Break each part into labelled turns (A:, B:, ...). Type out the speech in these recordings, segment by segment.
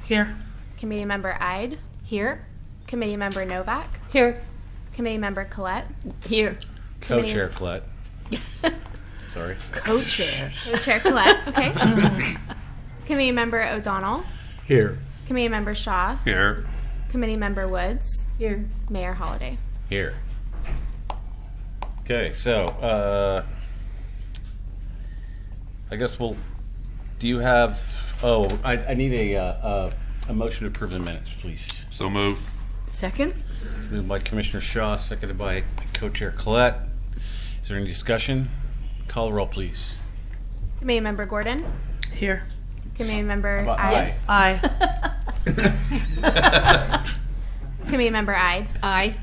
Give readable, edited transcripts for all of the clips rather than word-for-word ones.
A: Here.
B: Committee Member Ide.
C: Here.
B: Committee Member Novak.
C: Here.
B: Committee Member Collette.
C: Here.
D: Co-chair Collette. Sorry.
C: Co-chair.
B: Co-chair Collette. Okay. Committee Member O'Donnell.
E: Here.
B: Committee Member Shaw.
D: Here.
B: Committee Member Woods.
C: Here.
B: Mayor Holliday.
D: Here. Okay, so I guess we'll. Do you have? Oh, I need a motion to approve the minutes, please.
F: So moved.
C: Second.
D: Moved by Commissioner Shaw, seconded by Co-Chair Collette. Is there any discussion? Call the roll, please.
B: Committee Member Gordon.
A: Here.
B: Committee Member
D: How about
B: Ide.
A: Aye.
B: Committee Member Ide.
C: Aye.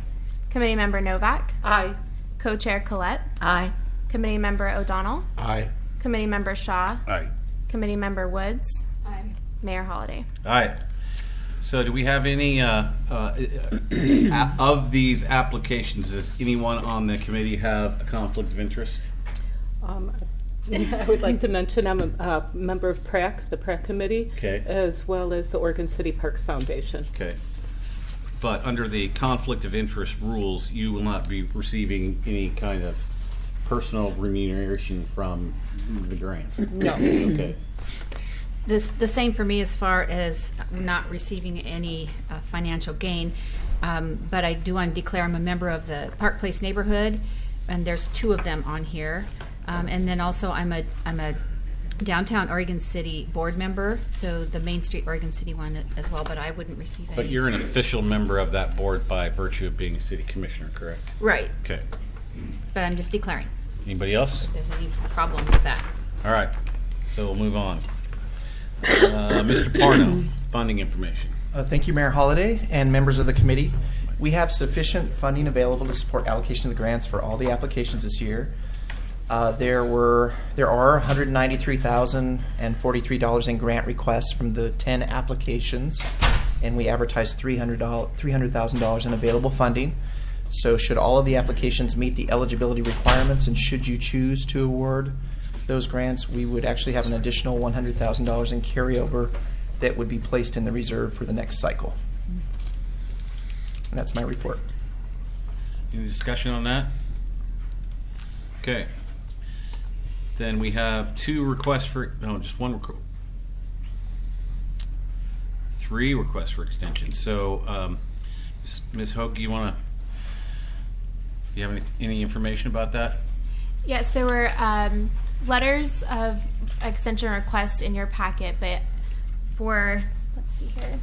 B: Committee Member Novak.
C: Aye.
B: Co-chair Collette.
C: Aye.
B: Committee Member O'Donnell.
E: Aye.
B: Committee Member Shaw.
F: Aye.
B: Committee Member Woods.
C: Aye.
B: Mayor Holliday.
D: All right. So, do we have any of these applications? Does anyone on the committee have a conflict of interest?
G: I would like to mention I'm a member of PRAC, the PRAC committee,
D: Okay.
G: as well as the Oregon City Parks Foundation.
D: Okay. But under the conflict of interest rules, you will not be receiving any kind of personal remuneration from the grant.
G: No.
D: Okay.
C: The same for me as far as not receiving any financial gain, but I do want to declare I'm a member of the Park Place neighborhood, and there's 2 of them on here, and then also I'm a downtown Oregon City board member, so the Main Street Oregon City one as well, but I wouldn't receive any.
D: But you're an official member of that board by virtue of being a city commissioner, correct?
C: Right,
D: Okay.
C: but I'm just declaring
D: Anybody else?
C: if there's any problem with that.
D: All right. So we'll move on. Mr. Parno, funding information.
H: Thank you, Mayor Holliday and members of the committee. We have sufficient funding available to support allocation of the grants for all the applications this year. There are $193,043 in grant requests from the 10 applications, and we advertised $300,000 in available funding. So should all of the applications meet the eligibility requirements, and should you choose to award those grants, we would actually have an additional $100,000 in carryover that would be placed in the reserve for the next cycle. And that's my report.
D: Any discussion on that? Okay. Then we have 2 requests for, no, just 1 3 requests for extension. So, Ms. Hogue, you have any information about that?
B: Yes, there were letters of extension requests in your packet, but for, let's see here,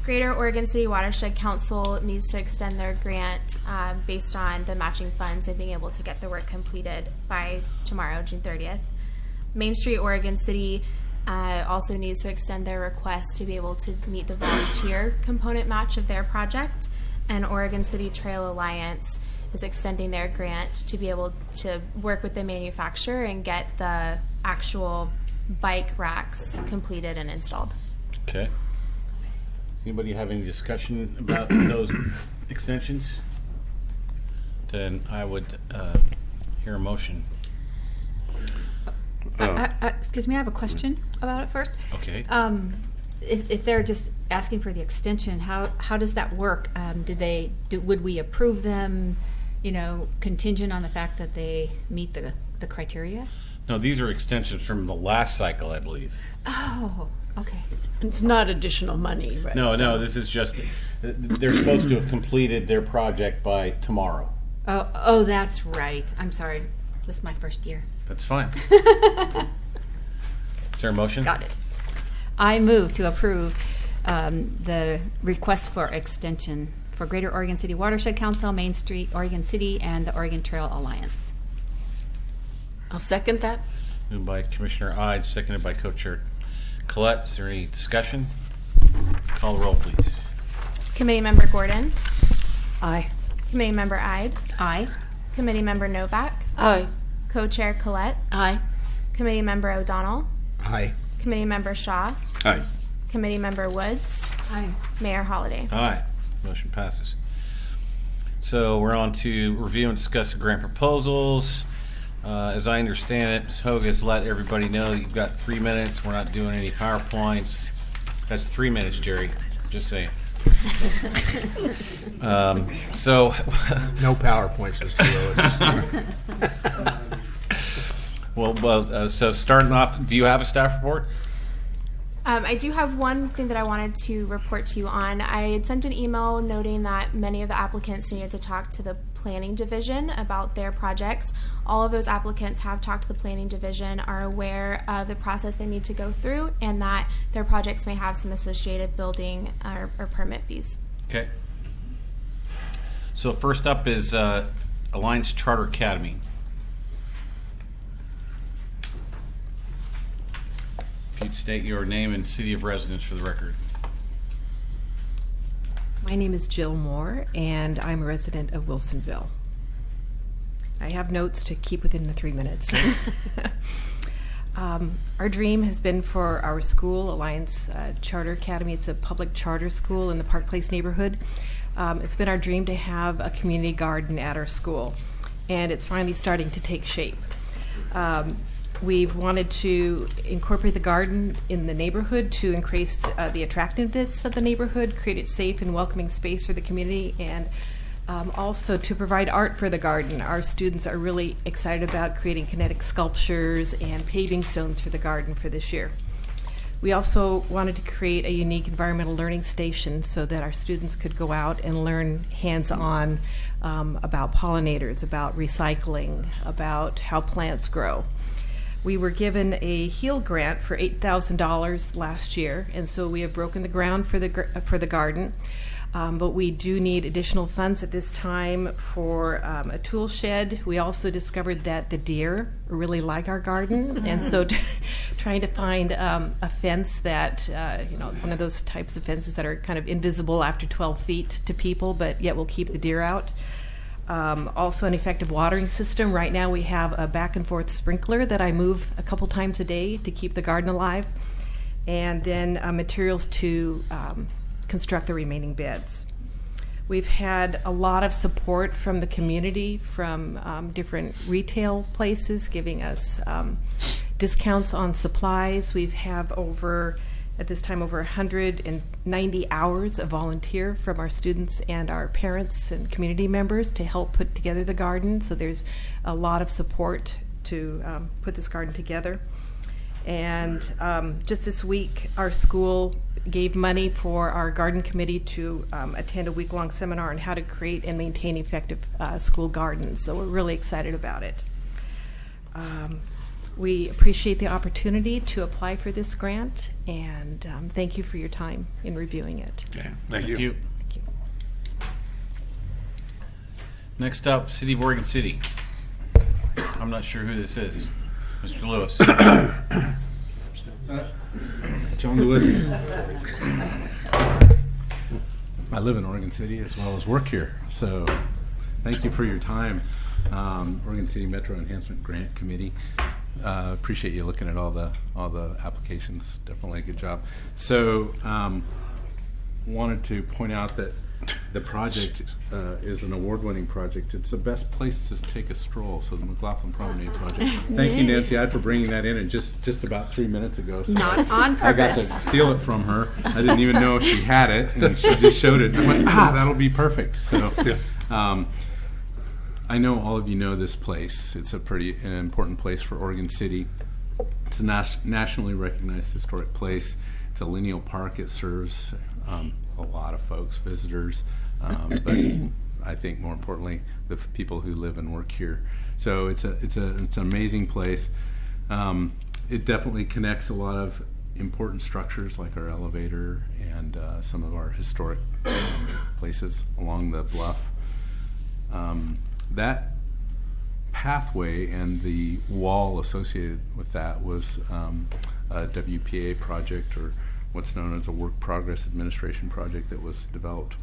B: Greater Oregon City Watershed Council needs to extend their grant based on the matching funds and being able to get the work completed by tomorrow, June 30th. Main Street Oregon City also needs to extend their request to be able to meet the volunteer component match of their project. And Oregon City Trail Alliance is extending their grant to be able to work with the manufacturer and get the actual bike racks completed and installed.
D: Okay. Does anybody have any discussion about those extensions? Then I would hear a motion.
C: Excuse me, I have a question about it first.
D: Okay.
C: If they're just asking for the extension, how does that work? Would we approve them, contingent on the fact that they meet the criteria?
D: No, these are extensions from the last cycle, I believe.
C: Oh, okay.
G: It's not additional money, right?
D: No, this is just, they're supposed to have completed their project by tomorrow.
C: Oh, that's right. I'm sorry. This is my first year.
D: That's fine. Is there a motion?
C: Got it. I move to approve the request for extension for Greater Oregon City Watershed Council, Main Street, Oregon City, and the Oregon Trail Alliance.
G: I'll second that.
D: Moved by Commissioner Ide, seconded by Co-Chair Collette. Is there any discussion? Call the roll, please.
B: Committee Member Gordon.
A: Aye.
B: Committee Member Ide.
C: Aye.
B: Committee Member Novak.
G: Aye.
B: Co-Chair Collette.
C: Aye.
B: Committee Member O'Donnell.
E: Aye.
B: Committee Member Shaw.
F: Aye.
B: Committee Member Woods.
C: Aye.
B: Mayor Holliday.
D: Aye. Motion passes. So we're on to review and discuss the grant proposals. As I understand it, Ms. Hogue has let everybody know that you've got 3 minutes. We're not doing any PowerPoints. That's 3 minutes, Jerry. Just saying. So,
E: No PowerPoints, Mr. Lewis.
D: so starting off, do you have a staff report?
B: I do have one thing that I wanted to report to you on. I had sent an email noting that many of the applicants needed to talk to the planning division about their projects. All of those applicants have talked to the planning division, are aware of the process they need to go through, and that their projects may have some associated building or permit fees.
D: Okay. So first up is Alliance Charter Academy. If you'd state your name and city of residence for the record.
A: My name is Jill Moore, and I'm a resident of Wilsonville. I have notes to keep within the 3 minutes. Our dream has been for our school, Alliance Charter Academy. It's a public charter school in the Park Place neighborhood. It's been our dream to have a community garden at our school, and it's finally starting to take shape. We've wanted to incorporate the garden in the neighborhood to increase the attractiveness of the neighborhood, create a safe and welcoming space for the community, and also to provide art for the garden. Our students are really excited about creating kinetic sculptures and paving stones for the garden for this year. We also wanted to create a unique environmental learning station so that our students could go out and learn hands-on about pollinators, about recycling, about how plants grow. We were given a HEAL grant for $8,000 last year, and so we have broken the ground for the garden. But we do need additional funds at this time for a tool shed. We also discovered that the deer really like our garden, and so trying to find a fence that, one of those types of fences that are kind of invisible after 12 feet to people, but yet will keep the deer out. Also an effective watering system. Right now we have a back and forth sprinkler that I move a couple times a day to keep the garden alive. And then materials to construct the remaining beds. We've had a lot of support from the community, from different retail places giving us discounts on supplies. We have at this time over 190 hours of volunteer from our students and our parents and community members to help put together the garden. So there's a lot of support to put this garden together. And just this week, our school gave money for our garden committee to attend a week-long seminar on how to create and maintain effective school gardens. So we're really excited about it. We appreciate the opportunity to apply for this grant, and thank you for your time in reviewing it.
E: Okay,
D: Thank you.
A: Thank you.
D: Next up, City of Oregon City. I'm not sure who this is. Mr. Lewis.
F: John Lewis. I live in Oregon City as well as work here, so thank you for your time. Oregon City Metro Enhancement Grant Committee. Appreciate you looking at all the applications. Definitely a good job. So, wanted to point out that the project is an award-winning project. It's the best place to take a stroll. So the McLaughlin Promenade project. Thank you, Nancy, for bringing that in just about 3 minutes ago. So
C: Not on
F: I got to
C: purpose.
F: steal it from her. I didn't even know she had it, and she just showed it. I went, that'll be perfect. So. I know all of you know this place. It's an important place for Oregon City. It's a nationally recognized historic place. It's a lineal park. It serves a lot of folks, visitors, but I think more importantly, the people who live and work here. So it's an amazing place. It definitely connects a lot of important structures like our elevator and some of our historic places along the bluff. That pathway and the wall associated with that was a WPA project, or what's known as a Work Progress Administration project, that was developed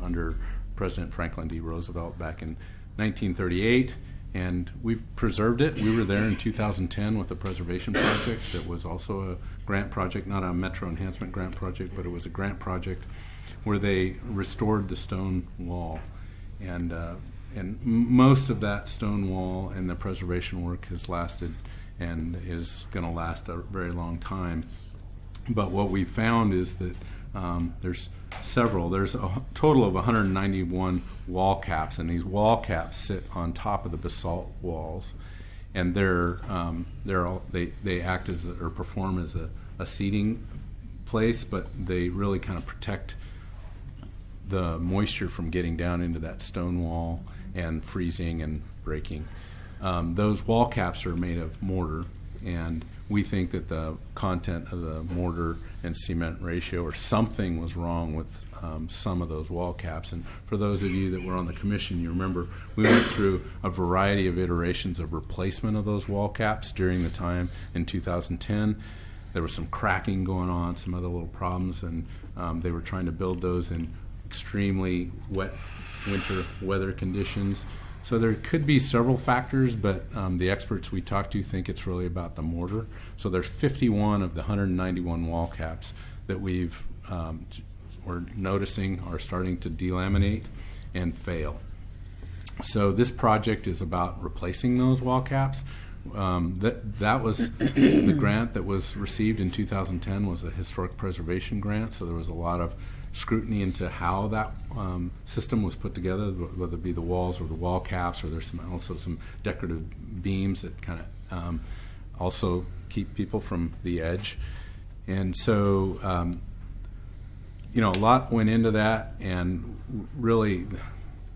F: under President Franklin D. Roosevelt back in 1938, and we've preserved it. We were there in 2010 with a preservation project that was also a grant project, not a Metro Enhancement grant project, but it was a grant project where they restored the stone wall. And most of that stone wall and the preservation work has lasted and is going to last a very long time. But what we found is that there's several. There's a total of 191 wall caps, and these wall caps sit on top of the basalt walls, and they act as or perform as a seating place, but they really kind of protect the moisture from getting down into that stone wall and freezing and breaking. Those wall caps are made of mortar, and we think that the content of the mortar and cement ratio or something was wrong with some of those wall caps. And for those of you that were on the commission, you remember we went through a variety of iterations of replacement of those wall caps during the time in 2010. There was some cracking going on, some other little problems, and they were trying to build those in extremely wet winter weather conditions. So there could be several factors, but the experts we talked to think it's really about the mortar. So there's 51 of the 191 wall caps that we're noticing are starting to delaminate and fail. So this project is about replacing those wall caps. That was the grant that was received in 2010 was a historic preservation grant. So there was a lot of scrutiny into how that system was put together, whether it be the walls or the wall caps, or there's also some decorative beams that kind of also keep people from the edge. And so, a lot went into that, and really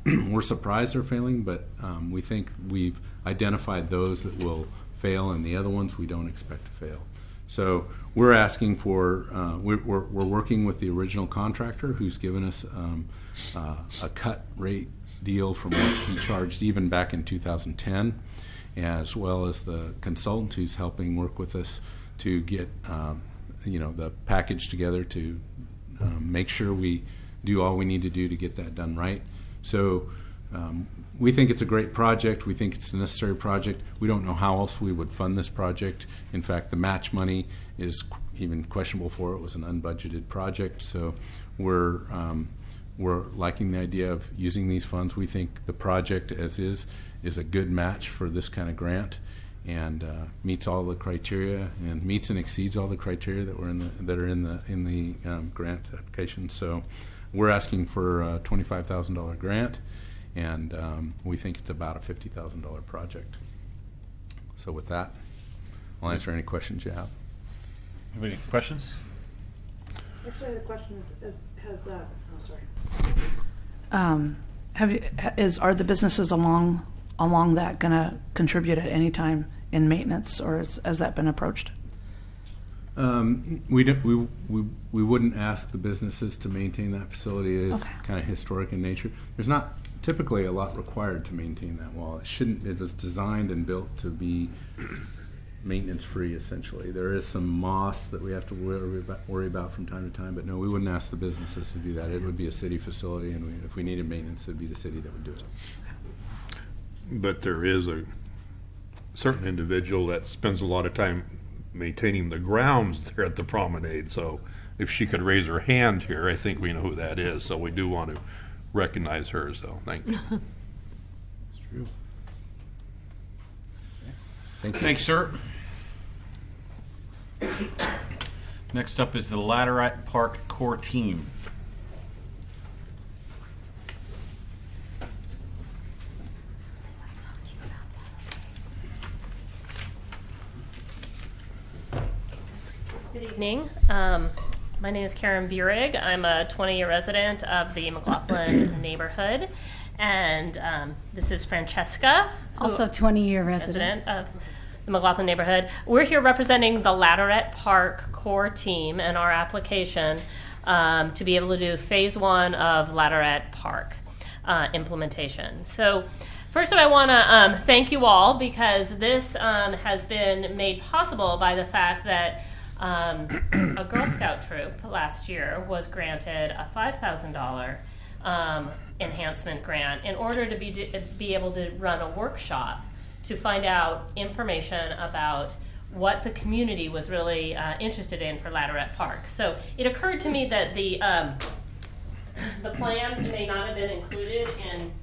F: we're surprised they're failing, but we think we've identified those that will fail, and the other ones we don't expect to fail. So we're asking for, we're working with the original contractor who's given us a cut rate deal from what he charged even back in 2010, as well as the consultant who's helping work with us to get the package together to make sure we do all we need to do to get that done right. So we think it's a great project. We think it's a necessary project. We don't know how else we would fund this project. In fact, the match money is even questionable for it. It was an unbudgeted project. So we're liking the idea of using these funds. We think the project as is a good match for this kind of grant, and meets all the criteria and meets and exceeds all the criteria that are in the grant application. So we're asking for a $25,000 grant, and we think it's about a $50,000 project. So with that, I'll answer any questions you have.
D: Any questions?
I: Actually, the question are the businesses along that going to contribute at any time in maintenance, or has that been approached?
F: We wouldn't ask the businesses to maintain that facility. It is kind of historic in nature. There's not typically a lot required to maintain that wall. It was designed and built to be maintenance free, essentially. There is some moss that we have to worry about from time to time, but no, we wouldn't ask the businesses to do that. It would be a city facility, and if we needed maintenance, it would be the city that would do it.
J: But there is a certain individual that spends a lot of time maintaining the grounds there at the promenade. So if she could raise her hand here, I think we know who that is. So we do want to recognize her. So thank you.
F: That's true.
D: Thank you. Thanks, sir. Next up is the Ladderette Park core team.
K: Good evening. My name is Karen Burig. I'm a 20-year resident of the McLaughlin neighborhood. And this is Francesca,
L: also 20-year resident
K: of the McLaughlin neighborhood. We're here representing the Ladderette Park core team and our application to be able to do phase 1 of Ladderette Park implementation. So first I want to thank you all, because this has been made possible by the fact that a Girl Scout troop last year was granted a $5,000 enhancement grant in order to be able to run a workshop to find out information about what the community was really interested in for Ladderette Park. So it occurred to me that the plan may not have been included in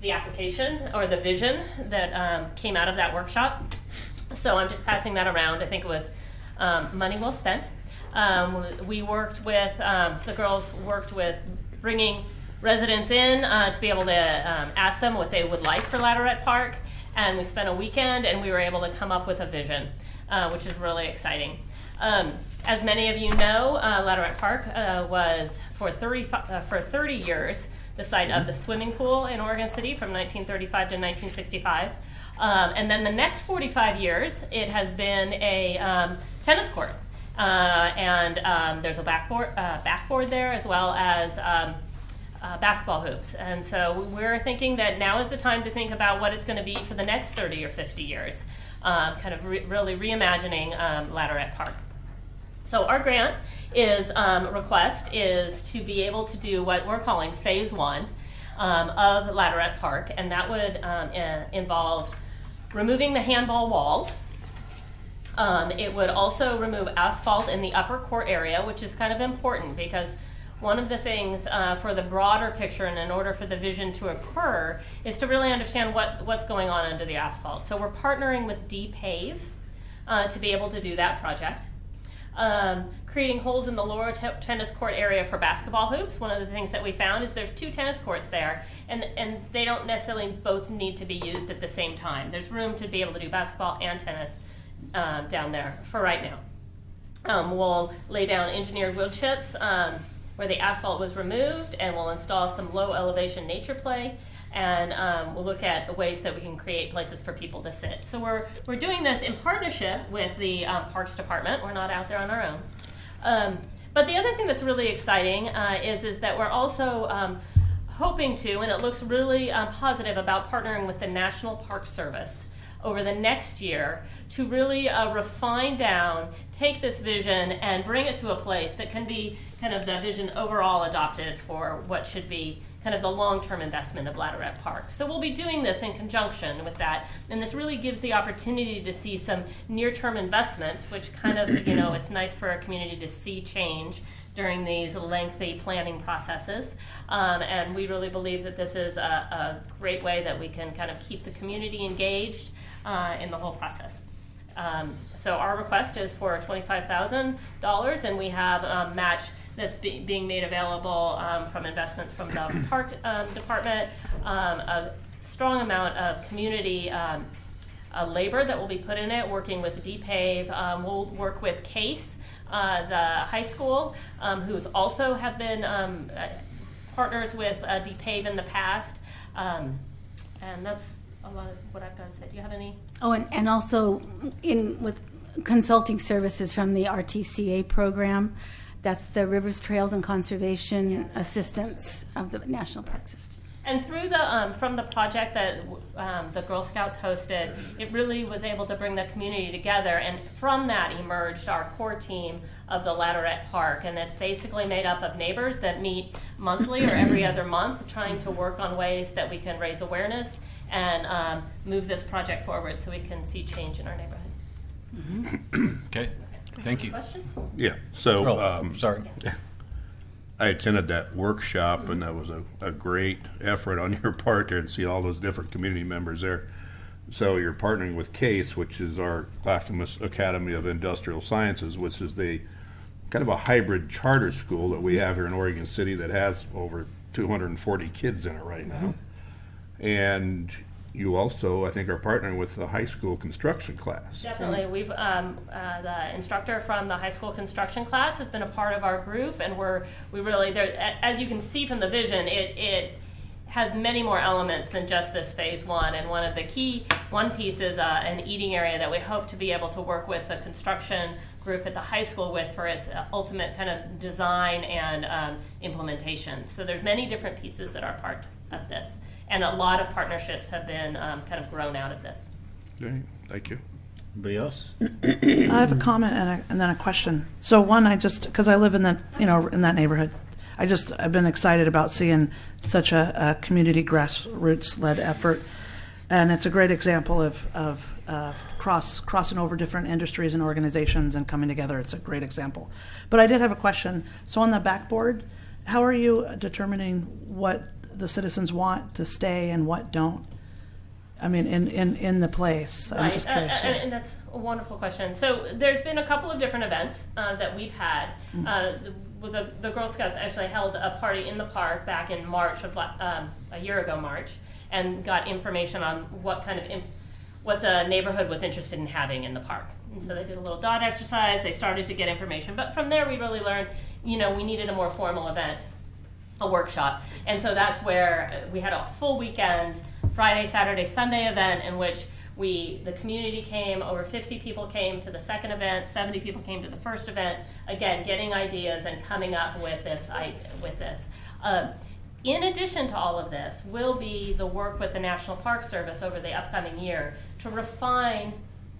K: the application or the vision that came out of that workshop. So I'm just passing that around. I think it was money well spent. We worked with, the girls worked with bringing residents in to be able to ask them what they would like for Ladderette Park. And we spent a weekend and we were able to come up with a vision, which is really exciting. As many of you know, Ladderette Park was for 30 years the site of the swimming pool in Oregon City from 1935 to 1965. And then the next 45 years, it has been a tennis court. And there's a backboard there as well as basketball hoops. And so we're thinking that now is the time to think about what it's going to be for the next 30 or 50 years, kind of really reimagining Ladderette Park. So our grant request is to be able to do what we're calling phase 1 of Ladderette Park, and that would involve removing the handball wall. It would also remove asphalt in the upper court area, which is kind of important because one of the things for the broader picture and in order for the vision to occur is to really understand what's going on under the asphalt. So we're partnering with D-Pave to be able to do that project. Creating holes in the lower tennis court area for basketball hoops. One of the things that we found is there's 2 tennis courts there, and they don't necessarily both need to be used at the same time. There's room to be able to do basketball and tennis down there for right now. We'll lay down engineered wood chips where the asphalt was removed, and we'll install some low elevation nature play, and we'll look at the ways that we can create places for people to sit. So we're doing this in partnership with the Parks Department. We're not out there on our own. But the other thing that's really exciting is that we're also hoping to, and it looks really positive about partnering with the National Park Service over the next year to really refine down, take this vision and bring it to a place that can be kind of the vision overall adopted for what should be kind of the long-term investment of Ladderette Park. So we'll be doing this in conjunction with that, and this really gives the opportunity to see some near-term investment, which kind of, it's nice for a community to see change during these lengthy planning processes. And we really believe that this is a great way that we can kind of keep the community engaged in the whole process. So our request is for $25,000, and we have a match that's being made available from investments from the Park Department, a strong amount of community labor that will be put in it, working with D-Pave. We'll work with CASE, the high school, who's also have been partners with D-Pave in the past. And that's a lot of what I've got to say. Do you have any?
L: Oh, and also with consulting services from the RTCA program. That's the Rivers, Trails, and Conservation Assistance of the National Park System.
K: And through the from the project that the Girl Scouts hosted, it really was able to bring the community together, and from that emerged our core team of the Ladderette Park, and it's basically made up of neighbors that meet monthly or every other month, trying to work on ways that we can raise awareness and move this project forward so we can see change in our neighborhood.
D: Mm-hmm. Okay, thank you.
K: Questions?
J: Yeah, so
D: sorry.
J: I attended that workshop, and that was a great effort on your part there, and see all those different community members there. So you're partnering with CASE, which is our Clackamas Academy of Industrial Sciences, which is the kind of a hybrid charter school that we have here in Oregon City that has over 240 kids in it right now. And you also, I think, are partnering with the high school construction class.
K: Definitely. We've the instructor from the high school construction class has been a part of our group, and we really, as you can see from the vision, it has many more elements than just this phase 1. And one of the key piece is an eating area that we hope to be able to work with the construction group at the high school with for its ultimate kind of design and implementation. So there's many different pieces that are part of this. And a lot of partnerships have been kind of grown out of this.
J: Okay, thank you.
D: Anybody else?
I: I have a comment and then a question. So one, because I live in that, in that neighborhood, I've been excited about seeing such a community grassroots-led effort, and it's a great example of crossing over different industries and organizations and coming together. It's a great example. But I did have a question. So on the backboard, how are you determining what the citizens want to stay and what don't? I mean, in the place. I'm just curious.
K: And that's A wonderful question. So there's been a couple of different events that we've had. The Girl Scouts actually held a party in the park back in March of a year ago, March, and got information on what what the neighborhood was interested in having in the park. And so they did a little dot exercise. They started to get information, but from there we really learned, we needed a more formal event, a workshop, and so that's where we had a full weekend, Friday, Saturday, Sunday event in which the community came, over 50 people came to the second event, 70 people came to the first event, again, getting ideas and coming up with this. In addition to all of this will be the work with the National Park Service over the upcoming year to refine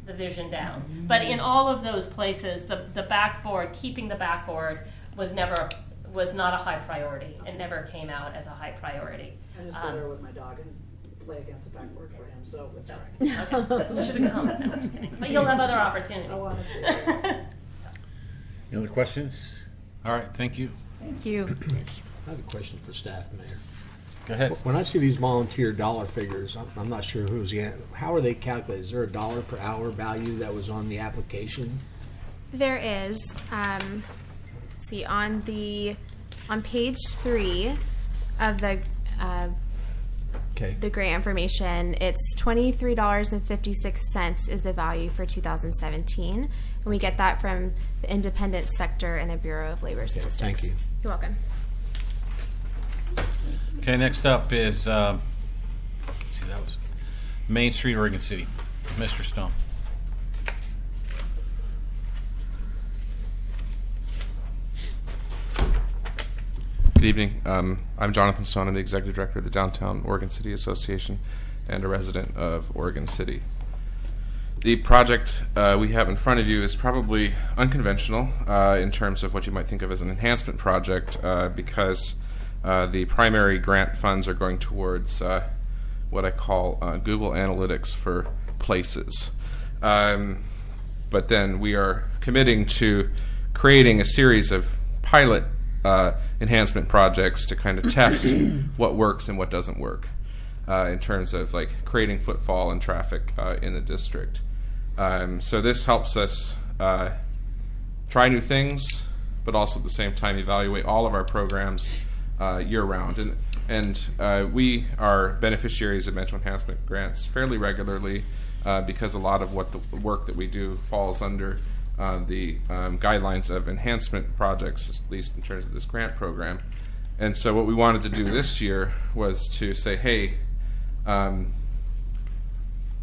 K: the vision down. But in all of those places, the backboard, keeping the backboard was not a high priority. It never came out as a high priority.
M: I just go there with my dog and play against the backboard for him, so it's all right.
K: Okay. You should have come. No, I'm just kidding. But you'll have other opportunities.
M: I wanted to.
D: Any other questions? All right, thank you.
L: Thank you.
E: I have a question for staff, Mayor.
D: Go ahead.
E: When I see these volunteer dollar figures, I'm not sure who's getting, how are they calculated? Is there a dollar per hour value that was on the application?
B: There is. Let's see, on page 3 of the
E: Okay.
B: the grant information, it's $23.56 is the value for 2017, and we get that from the independent sector and the Bureau of Labor Statistics.
E: thank you.
B: You're welcome.
D: Okay, next up is, that was Main Street, Oregon City. Mr. Stone.
N: Good evening. I'm Jonathan Stone. I'm the Executive Director of the Downtown Oregon City Association and a resident of Oregon City. The project we have in front of you is probably unconventional in terms of what you might think of as an enhancement project because the primary grant funds are going towards what I call Google Analytics for places. But then we are committing to creating a series of pilot enhancement projects to kind of test what works and what doesn't work in terms of like creating footfall and traffic in the district. So this helps us try new things, but also at the same time evaluate all of our programs year-round. And we are beneficiaries of mental enhancement grants fairly regularly because a lot of what the work that we do falls under the guidelines of enhancement projects, at least in terms of this grant program. And so what we wanted to do this year was to say, hey,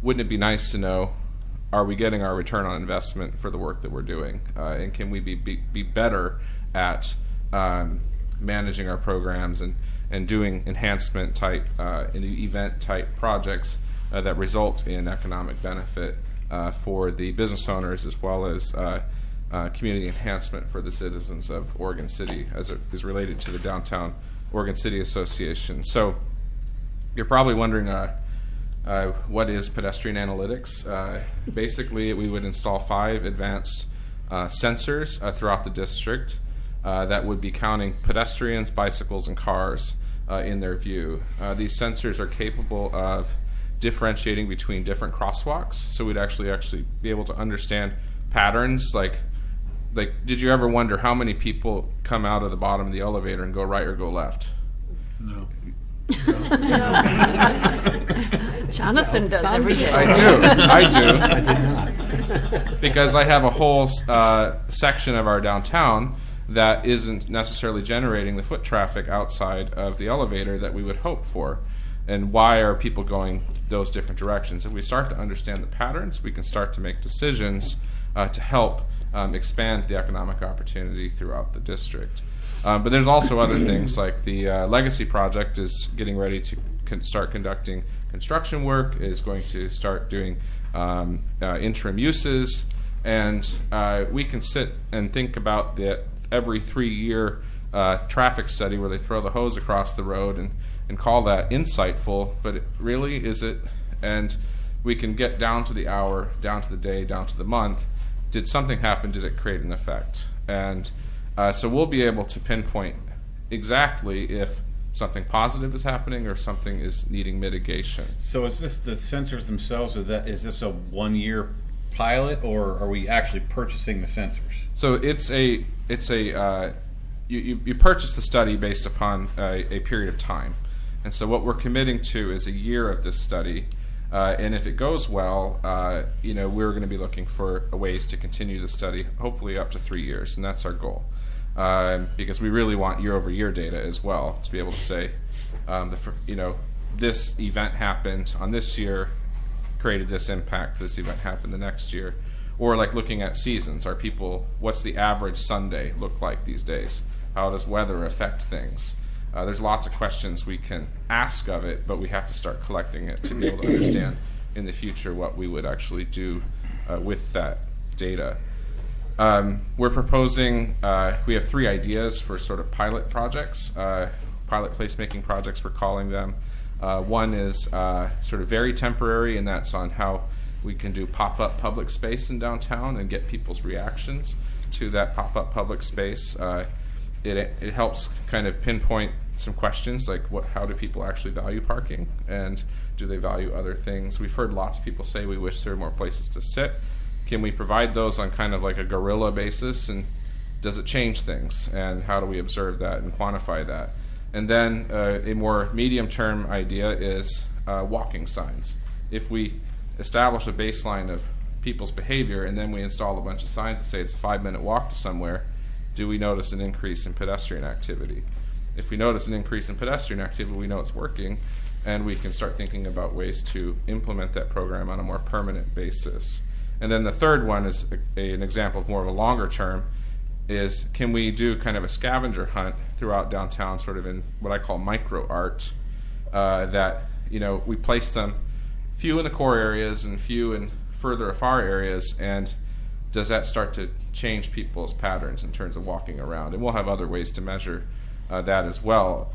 N: wouldn't it be nice to know, are we getting our return on investment for the work that we're doing? And can we be better at managing our programs and doing enhancement type, event type projects that result in economic benefit for the business owners as well as community enhancement for the citizens of Oregon City as it is related to the Downtown Oregon City Association. So you're probably wondering what is pedestrian analytics? Basically, we would install 5 advanced sensors throughout the district that would be counting pedestrians, bicycles, and cars in their view. These sensors are capable of differentiating between different crosswalks, so we'd actually be able to understand patterns. Like, did you ever wonder how many people come out of the bottom of the elevator and go right or go left?
J: No.
G: Jonathan does every day.
N: I do.
E: I did not.
N: Because I have a whole section of our downtown that isn't necessarily generating the foot traffic outside of the elevator that we would hope for. And why are people going those different directions? If we start to understand the patterns, we can start to make decisions to help expand the economic opportunity throughout the district. But there's also other things, like the Legacy Project is getting ready to start conducting construction work, is going to start doing interim uses, and we can sit and think about the every 3-year traffic study where they throw the hose across the road and call that insightful, but really, is it? And we can get down to the hour, down to the day, down to the month. Did something happen? Did it create an effect? And so we'll be able to pinpoint exactly if something positive is happening or something is needing mitigation.
D: So is this the sensors themselves, or is this a 1-year pilot, or are we actually purchasing the sensors?
N: So it's a you purchase the study based upon a period of time, and so what we're committing to is a year of this study, and if it goes well, we're going to be looking for ways to continue the study, hopefully up to 3 years, and that's our goal, because we really want year-over-year data as well to be able to say, this event happened on this year, created this impact. This event happened the next year. Or like looking at seasons. What's the average Sunday look like these days? How does weather affect things? There's lots of questions we can ask of it, but we have to start collecting it to be able to understand in the future what we would actually do with that data. We're proposing, we have 3 ideas for sort of pilot projects, pilot placemaking projects we're calling them. One is sort of very temporary, and that's on how we can do pop-up public space in downtown and get people's reactions to that pop-up public space. It helps kind of pinpoint some questions like how do people actually value parking, and do they value other things? We've heard lots of people say we wish there were more places to sit. Can we provide those on kind of like a guerrilla basis, and does it change things, and how do we observe that and quantify that? And then a more medium-term idea is walking signs. If we establish a baseline of people's behavior and then we install a bunch of signs that say it's a 5-minute walk to somewhere, do we notice an increase in pedestrian activity? If we notice an increase in pedestrian activity, we know it's working, and we can start thinking about ways to implement that program on a more permanent basis. And then the third one is an example of more of a longer term, is can we do kind of a scavenger hunt throughout downtown, sort of in what I call micro art, that we place them few in the core areas and few in further afar areas, and does that start to change people's patterns in terms of walking around? And we'll have other ways to measure that as well.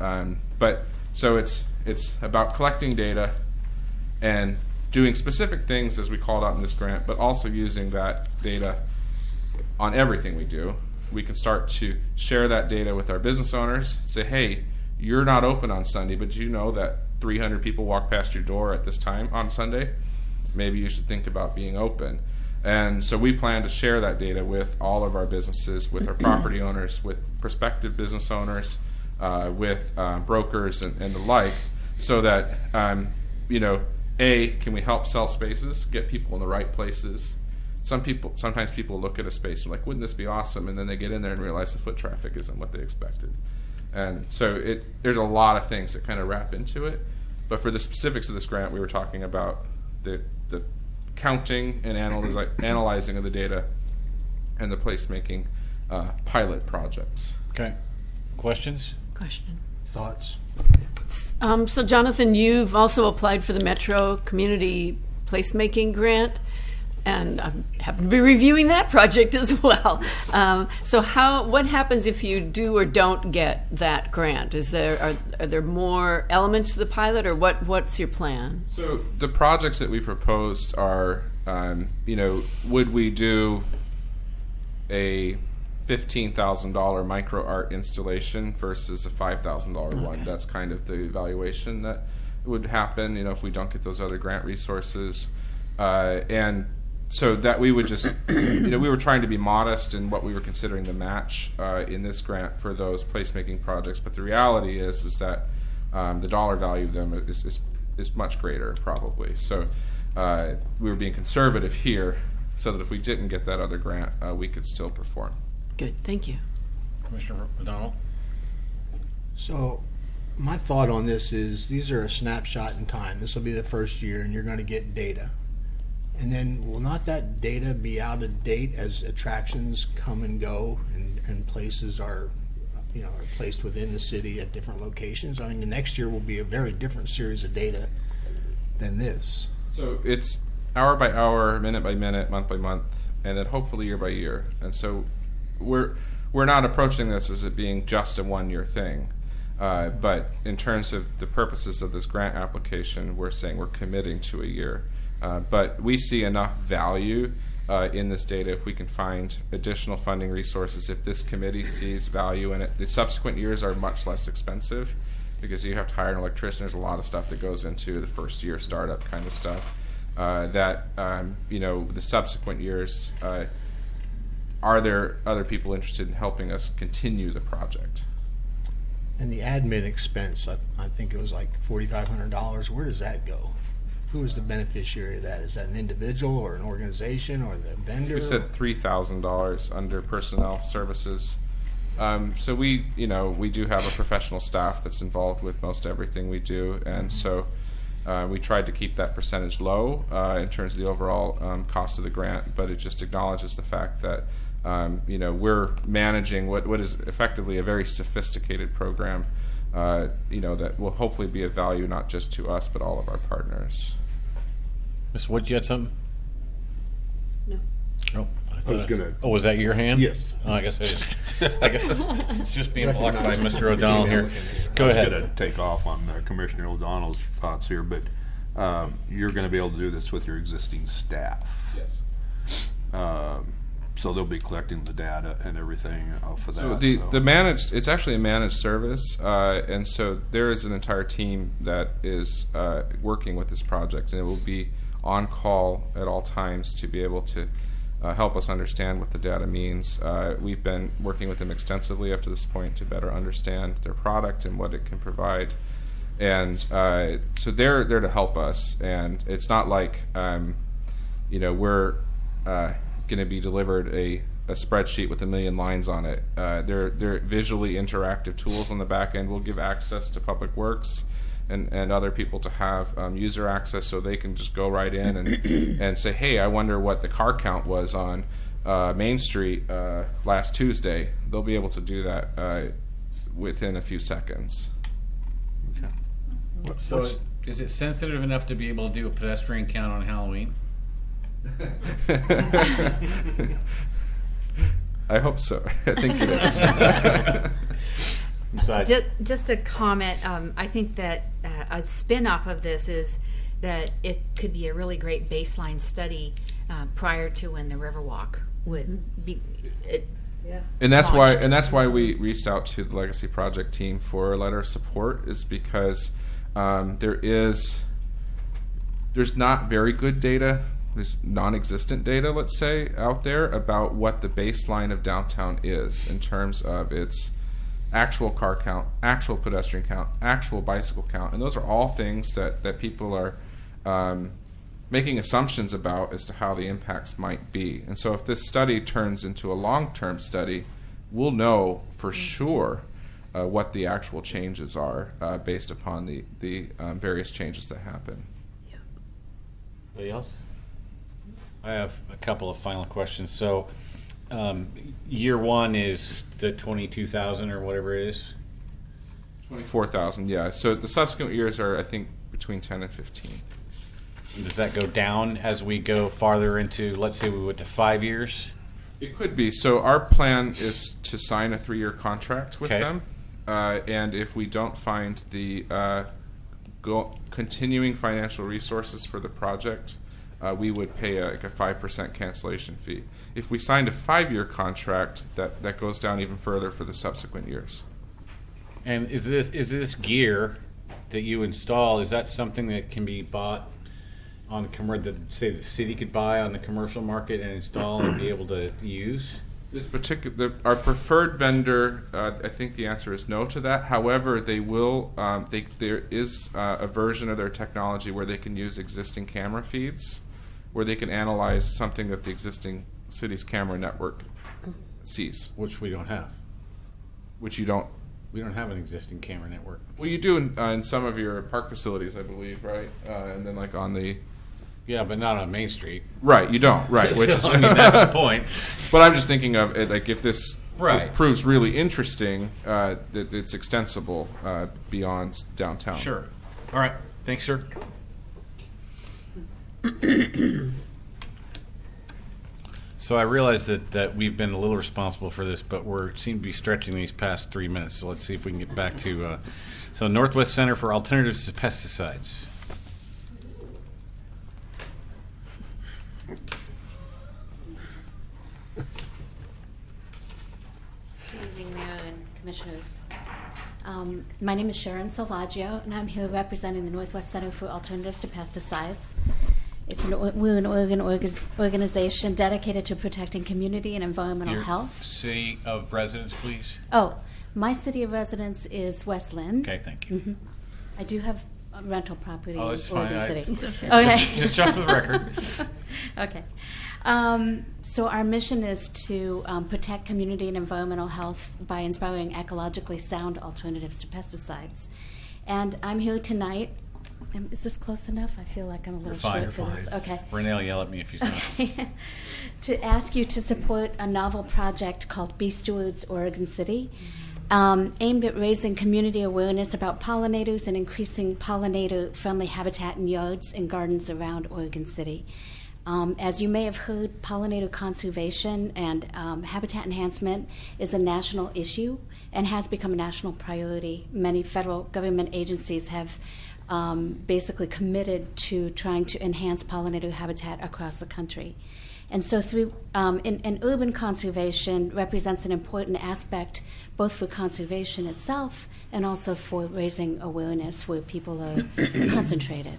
N: But so it's about collecting data and doing specific things as we called out in this grant, but also using that data on everything we do. We can start to share that data with our business owners, say, hey, you're not open on Sunday, but do you know that 300 people walk past your door at this time on Sunday? Maybe you should think about being open. And so we plan to share that data with all of our businesses, with our property owners, with prospective business owners, with brokers and the like, so that, can we help sell spaces, get people in the right places? Sometimes people look at a space and are like, wouldn't this be awesome? And then they get in there and realize the foot traffic isn't what they expected. And so there's a lot of things that kind of wrap into it. But for the specifics of this grant, we were talking about the counting and analyzing of the data and the placemaking pilot projects.
D: Okay. Questions?
M: Question.
E: Thoughts?
M: So, Jonathan, you've also applied for the Metro Community Placemaking Grant, and I happen to be reviewing that project as well. So what happens if you do or don't get that grant? Are there more elements to the pilot, or what's your plan?
N: So the projects that we proposed are, would we do a $15,000 micro art installation versus a $5,000 one? That's kind of the evaluation that would happen, if we don't get those other grant resources. And so that we would just, we were trying to be modest in what we were considering the match in this grant for those placemaking projects. But the reality is that the dollar value of them is much greater, probably. So we were being conservative here, so that if we didn't get that other grant, we could still perform.
M: Good, thank you.
D: Commissioner O'Donnell?
E: So my thought on this is these are a snapshot in time. This will be the first year, and you're going to get data. And then will not that data be out of date as attractions come and go, and places are placed within the city at different locations? I mean, the next year will be a very different series of data than this.
N: So it's hour by hour, minute by minute, month by month, and then hopefully year by year. And so we're not approaching this as it being just a one-year thing. But in terms of the purposes of this grant application, we're saying we're committing to a year. But we see enough value in this data if we can find additional funding resources. If this committee sees value in it, the subsequent years are much less expensive because you have to hire an electrician. There's a lot of stuff that goes into the first year startup kind of stuff. that the subsequent years, are there other people interested in helping us continue the project?
E: And the admin expense, I think it was like $4,500. Where does that go? Who is the beneficiary of that? Is that an individual or an organization or the vendor?
N: We said $3,000 under personnel services. So we do have a professional staff that's involved with most everything we do, and so we tried to keep that percentage low in terms of the overall cost of the grant, but it just acknowledges the fact that we're managing what is effectively a very sophisticated program, that will hopefully be of value not just to us but all of our partners.
D: Ms. Wood, you had something?
M: No.
D: Oh,
J: I was gonna.
D: Oh, was that your hand?
J: Yes.
D: Oh, I guess it's just being blocked by Mr. O'Donnell here. Go
J: I was
D: ahead.
J: going to take off on Commissioner O'Donnell's thoughts here, but you're going to be able to do this with your existing staff.
N: Yes.
J: So they'll be collecting the data and everything off of that.
N: So the managed, it's actually a managed service, and so there is an entire team that is working with this project, and it will be on call at all times to be able to help us understand what the data means. We've been working with them extensively up to this point to better understand their product and what it can provide, and so they're there to help us. And it's not like we're going to be delivered a spreadsheet with 1 million lines on it. They're visually interactive tools on the back end. We'll give access to Public Works and other people to have user access, so they can just go right in and say, hey, I wonder what the car count was on Main Street last Tuesday. They'll be able to do that within a few seconds.
D: Okay. So is it sensitive enough to be able to do a pedestrian count on Halloween?
N: I hope so. I think it is.
C: Just a comment. I think that a spin-off of this is that it could be a really great baseline study prior to when the Riverwalk would be.
N: And that's why we reached out to the Legacy Project team for a letter of support, is because there's not very good data. There's non-existent data, let's say, out there about what the baseline of downtown is in terms of its actual car count, actual pedestrian count, actual bicycle count. And those are all things that people are making assumptions about as to how the impacts might be. And so if this study turns into a long-term study, we'll know for sure what the actual changes are based upon the various changes that happen.
D: Anybody else? I have a couple of final questions. So, year one is the 22,000 or whatever it is.
N: 24,000, yeah. So the subsequent years are, I think, between 10 and 15.
D: And does that go down as we go farther into? Let's say we went to 5 years.
N: It could be. So our plan is to sign a 3-year contract with them, and if we don't find the continuing financial resources for the project, we would pay a 5% cancellation fee. If we signed a 5-year contract, that goes down even further for the subsequent years.
D: And is this gear that you install, is that something that can be bought on that say the city could buy on the commercial market and install and be able to use?
N: This our preferred vendor, I think the answer is no to that. However, they will. There is a version of their technology where they can use existing camera feeds, where they can analyze something that the existing city's camera network sees.
D: Which we don't have.
N: Which you don't.
D: We don't have an existing camera network.
N: Well, you do in some of your park facilities, I believe, right? And then like on the.
D: Yeah, but not on Main Street.
N: Right, you don't. Right, which is.
D: I mean, that's the point.
N: But I'm just thinking of it, like if this
D: right.
N: proves really interesting, that it's extensible beyond downtown.
D: Sure. All right. Thanks, sir. So I realize that we've been a little responsible for this, but we seem to be stretching these past 3 minutes. So let's see if we can get back to so Northwest Center for Alternatives to Pesticides.
O: Good evening, Mayor and Commissioners. My name is Sharon Salvaggio, and I'm here representing the Northwest Center for Alternatives to Pesticides. We're an organization dedicated to protecting community and environmental
D: Your
O: health.
D: city of residence, please.
O: Oh, my city of residence is West Lynn.
D: Okay, thank you.
O: Mm-hmm. I do have rental property
D: Oh,
O: in
D: that's fine.
O: Oregon City.
D: Okay. Just for the record.
O: Okay. So our mission is to protect community and environmental health by inspiring ecologically sound alternatives to pesticides. And I'm here tonight. Is this close enough? I feel like I'm a little short for this. Okay.
D: Renee will yell at me if she's not.
O: Okay. To ask you to support a novel project called Bee Stewards Oregon City, aimed at raising community awareness about pollinators and increasing pollinator-friendly habitat in yards and gardens around Oregon City. As you may have heard, pollinator conservation and habitat enhancement is a national issue and has become a national priority. Many federal government agencies have basically committed to trying to enhance pollinator habitat across the country. And so through and urban conservation represents an important aspect both for conservation itself and also for raising awareness where people are concentrated.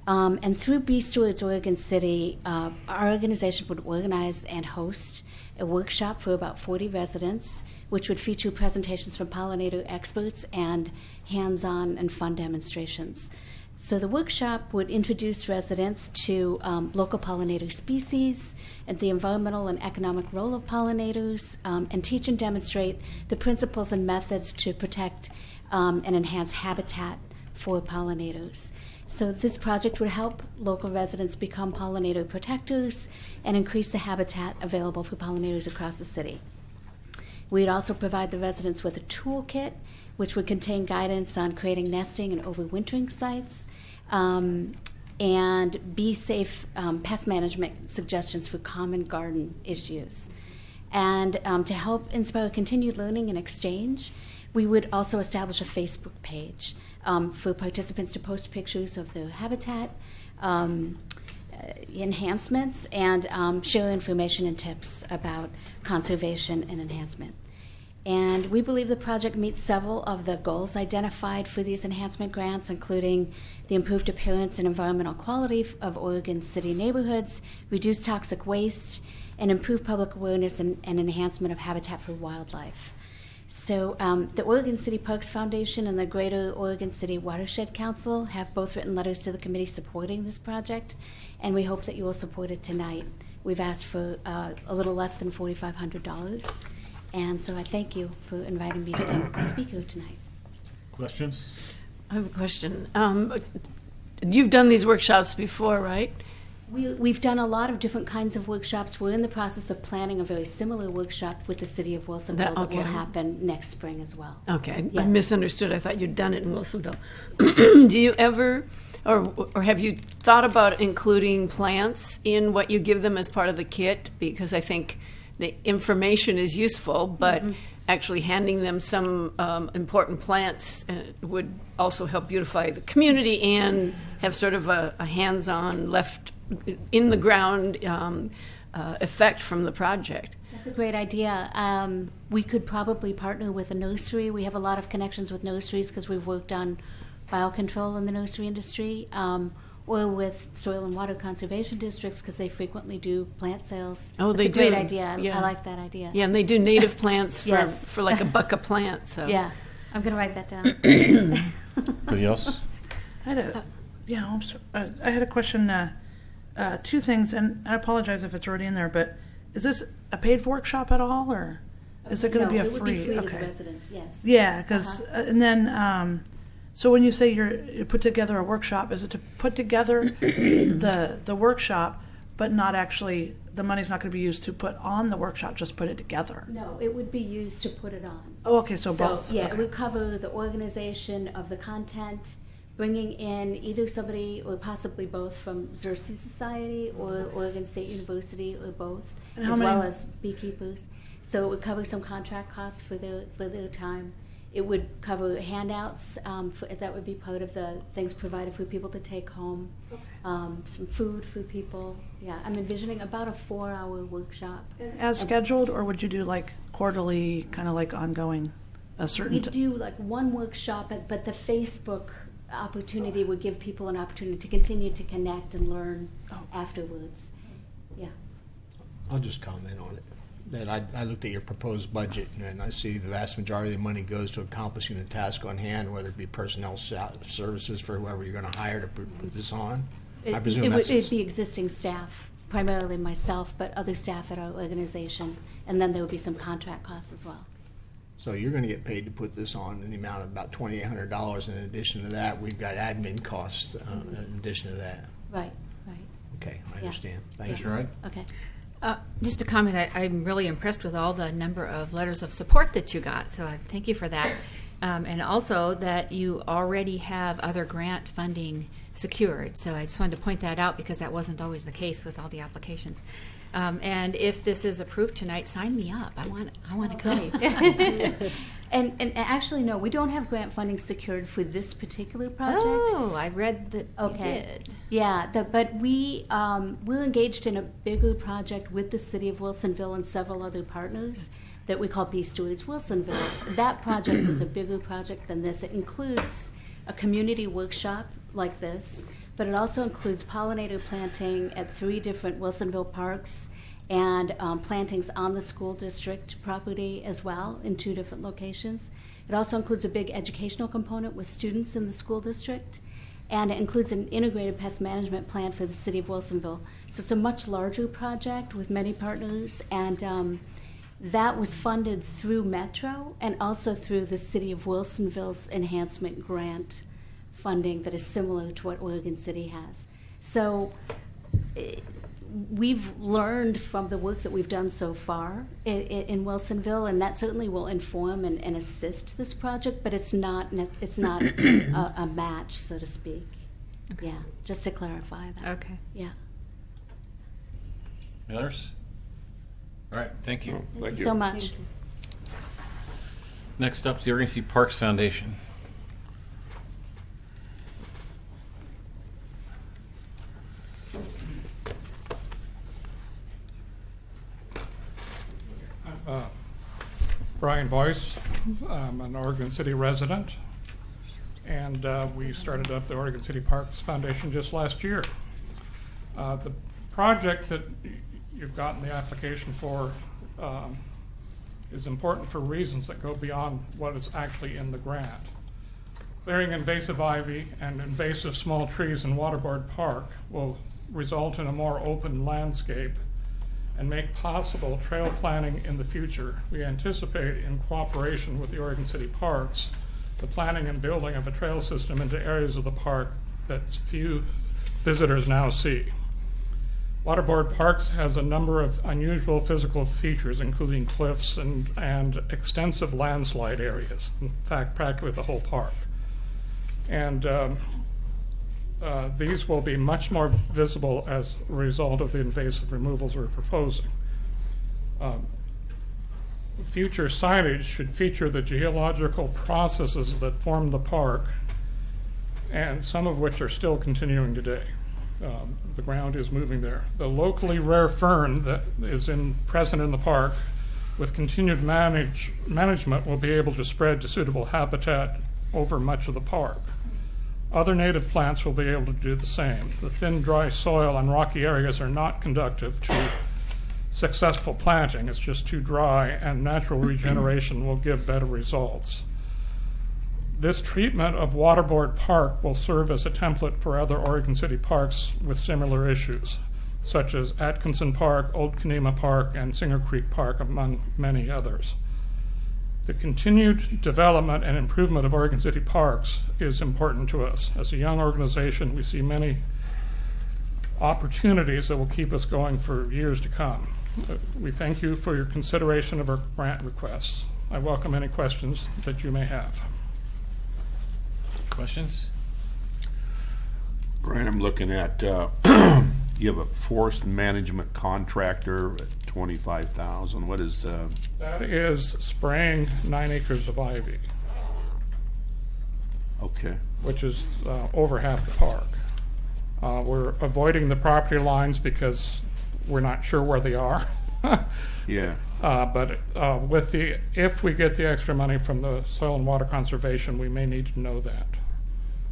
O: And through Bee Stewards Oregon City, our organization would organize and host a workshop for about 40 residents, which would feature presentations from pollinator experts and hands-on and fun demonstrations. So the workshop would introduce residents to local pollinator species and the environmental and economic role of pollinators, and teach and demonstrate the principles and methods to protect and enhance habitat for pollinators. So this project would help local residents become pollinator protectors and increase the habitat available for pollinators across the city. We'd also provide the residents with a toolkit which would contain guidance on creating nesting and overwintering sites, and bee-safe pest management suggestions for common garden issues. And to help inspire continued learning and exchange, we would also establish a Facebook page for participants to post pictures of their habitat enhancements and share information and tips about conservation and enhancement. And we believe the project meets several of the goals identified for these enhancement grants, including the improved appearance and environmental quality of Oregon City neighborhoods, reduced toxic waste, and improved public awareness and enhancement of habitat for wildlife. So the Oregon City Parks Foundation and the Greater Oregon City Watershed Council have both written letters to the committee supporting this project, and we hope that you will support it tonight. We've asked for a little less than $4,500. And so I thank you for inviting me to be speaker tonight.
D: Questions?
M: I have a question. You've done these workshops before, right?
O: We've done a lot of different kinds of workshops. We're in the process of planning a very similar workshop with the city of Wilsonville that will happen next spring as well.
M: Okay,
O: yes.
M: I misunderstood. I thought you'd done it in Wilsonville. Do you ever, or have you thought about including plants in what you give them as part of the kit? Because I think the information is useful, but actually handing them some important plants would also help beautify the community and have sort of a hands-on, left in the ground effect from the project.
O: That's a great idea. We could probably partner with a nursery. We have a lot of connections with nurseries because we've worked on biocontrol in the nursery industry. Or with soil and water conservation districts because they frequently do plant sales.
M: Oh,
O: That's
M: they
O: a
M: do.
O: great idea.
M: Yeah.
O: I like that idea.
M: Yeah, and they do native plants
O: Yes.
M: for like a buck a plant. So
O: yeah, I'm going to write that down.
D: Anybody else?
I: I had a question. Two things, and I apologize if it's already in there, but is this a paid workshop at all, or is it going to be a free?
O: It would be free
I: okay.
O: to the residents. Yes.
I: Yeah, because and then. So when you say you put together a workshop, is it to put together the workshop, but not actually, the money's not going to be used to put on the workshop, just put it together?
O: No, it would be used to put it on.
I: Oh, okay, so both.
O: Yeah,
I: okay.
O: it would cover the organization of the content, bringing in either somebody or possibly both from Xerces Society or Oregon State University or both,
I: And
O: as well as beekeepers. So it would cover some contract costs for their time. It would cover handouts. That would be part of the things provided for people to take home. Some food for people. Yeah, I'm envisioning about a 4-hour workshop.
I: As scheduled, or would you do like quarterly, kind of like ongoing, a certain?
O: We do like one workshop, but the Facebook opportunity would give people an opportunity to continue to connect and learn afterwards. Yeah.
E: I'll just comment on it. That I looked at your proposed budget, and I see the vast majority of the money goes to accomplishing the task on hand, whether it be personnel services for whoever you're going to hire to put this on. I presume
O: it'd be existing staff, primarily myself, but other staff at our organization, and then there would be some contract costs as well.
E: So you're going to get paid to put this on in the amount of about $2,800. In addition to that, we've got admin costs in addition to that.
O: Right.
E: Okay, I understand. Thank you.
D: That's right.
O: Okay.
C: Just a comment, I'm really impressed with all the number of letters of support that you got, so thank you for that. And also that you already have other grant funding secured. So I just wanted to point that out because that wasn't always the case with all the applications. And if this is approved tonight, sign me up. I want to go.
O: And actually, no, we don't have grant funding secured for this particular project.
C: Oh, I read that you did.
O: Yeah, but we're engaged in a bigger project with the City of Wilsonville and several other partners that we call Be Stewards Wilsonville. That project is a bigger project than this. It includes a community workshop like this, but it also includes pollinator planting at 3 different Wilsonville parks and plantings on the school district property as well in 2 different locations. It also includes a big educational component with students in the school district, and it includes an integrated pest management plan for the City of Wilsonville. So it's a much larger project with many partners, and that was funded through Metro and also through the City of Wilsonville's Enhancement grant funding that is similar to what Oregon City has. So we've learned from the work that we've done so far in Wilsonville, and that certainly will inform and assist this project, but it's not a match, so to speak.
C: Okay.
O: Yeah, just to clarify that.
C: Okay.
O: Yeah.
D: Others? All right, thank you.
O: Thank you so much.
D: Next up is the Oregon City Parks Foundation.
P: Brian Boyce. I'm an Oregon City resident, and we started up the Oregon City Parks Foundation just last year. The project that you've gotten the application for is important for reasons that go beyond what is actually in the grant. Clearing invasive ivy and invasive small trees in Waterboard Park will result in a more open landscape and make possible trail planning in the future. We anticipate, in cooperation with the Oregon City Parks, the planning and building of a trail system into areas of the park that few visitors now see. Waterboard Parks has a number of unusual physical features, including cliffs and extensive landslide areas, in fact, practically the whole park. And these will be much more visible as a result of the invasive removals we're proposing. Future signage should feature the geological processes that form the park, and some of which are still continuing today. The ground is moving there. The locally rare fern that is present in the park, with continued management, will be able to spread to suitable habitat over much of the park. Other native plants will be able to do the same. The thin, dry soil and rocky areas are not conducive to successful planting. It's just too dry, and natural regeneration will give better results. This treatment of Waterboard Park will serve as a template for other Oregon City parks with similar issues, such as Atkinson Park, Old Kenema Park, and Singer Creek Park, among many others. The continued development and improvement of Oregon City parks is important to us. As a young organization, we see many opportunities that will keep us going for years to come. We thank you for your consideration of our grant requests. I welcome any questions that you may have.
D: Questions?
J: Brian, I'm looking at, you have a forest management contractor at $25,000. What is
P: that? Is spraying 9 acres of ivy.
J: Okay.
P: Which is over half the park. We're avoiding the property lines because we're not sure where they are.
J: Yeah.
P: But if we get the extra money from the Soil and Water Conservation, we may need to know that.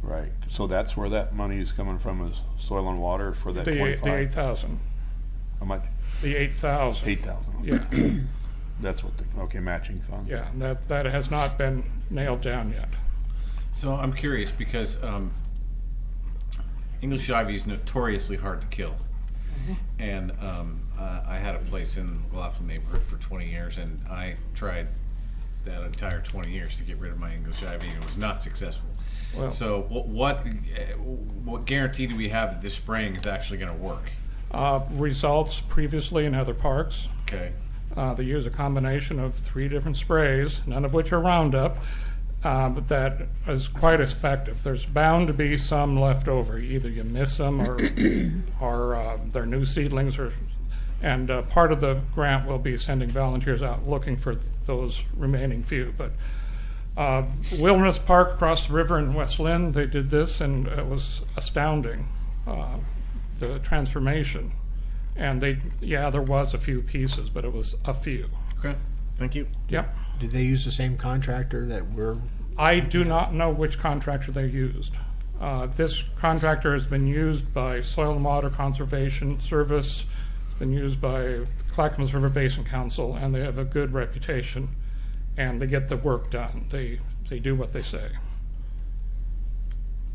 J: Right. So that's where that money is coming from, is soil and water for that
P: The
J: 25?
P: 8,000.
J: How much?
P: The 8,000.
J: 8,000.
P: Yeah.
J: That's what the, matching fund.
P: Yeah, that has not been nailed down yet.
D: So I'm curious because English ivy is notoriously hard to kill. And I had a place in the Laughlin neighborhood for 20 years, and I tried that entire 20 years to get rid of my English ivy, and it was not successful.
P: Well,
D: so what guarantee do we have that this spraying is actually going to work?
P: Results previously in other parks.
D: Okay.
P: They use a combination of 3 different sprays, none of which are Roundup, but that is quite as effective. There's bound to be some left over. Either you miss them or they're new seedlings. And part of the grant will be sending volunteers out looking for those remaining few. But Wilderness Park across the river in West Lynn, they did this, and it was astounding, the transformation. And there was a few pieces, but it was a few.
D: Okay, thank you.
P: Yep.
E: Did they use the same contractor that we're?
P: I do not know which contractor they used. This contractor has been used by Soil and Water Conservation Service. It's been used by Clackamas River Basin Council, and they have a good reputation, and they get the work done. They do what they say.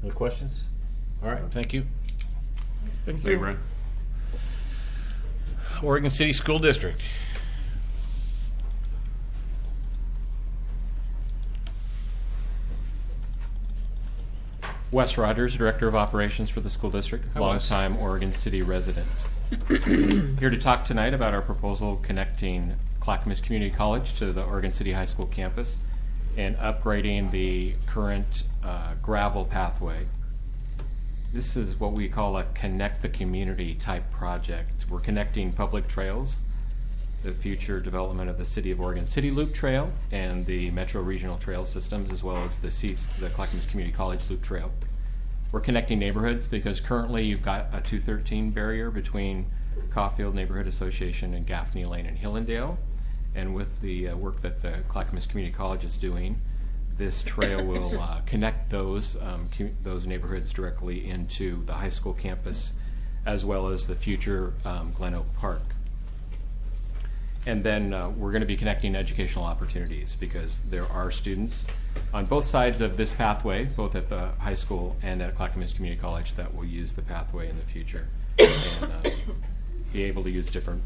D: Any questions? All right, thank you.
P: Thank you.
J: Brian.
D: Oregon City School District.
Q: Wes Rogers, Director of Operations for the school district,
D: Hi, Wes.
Q: longtime Oregon City resident. Here to talk tonight about our proposal connecting Clackamas Community College to the Oregon City High School campus and upgrading the current gravel pathway. This is what we call a connect the community type project. We're connecting public trails, the future development of the City of Oregon City Loop Trail and the Metro Regional Trail Systems, as well as the Clackamas Community College Loop Trail. We're connecting neighborhoods because currently you've got a 213 barrier between Caulfield Neighborhood Association and Gaffney Lane and Hillendale. And with the work that the Clackamas Community College is doing, this trail will connect those neighborhoods directly into the high school campus, as well as the future Glen Oak Park. And then we're going to be connecting educational opportunities because there are students on both sides of this pathway, both at the high school and at Clackamas Community College, that will use the pathway in the future and be able to use different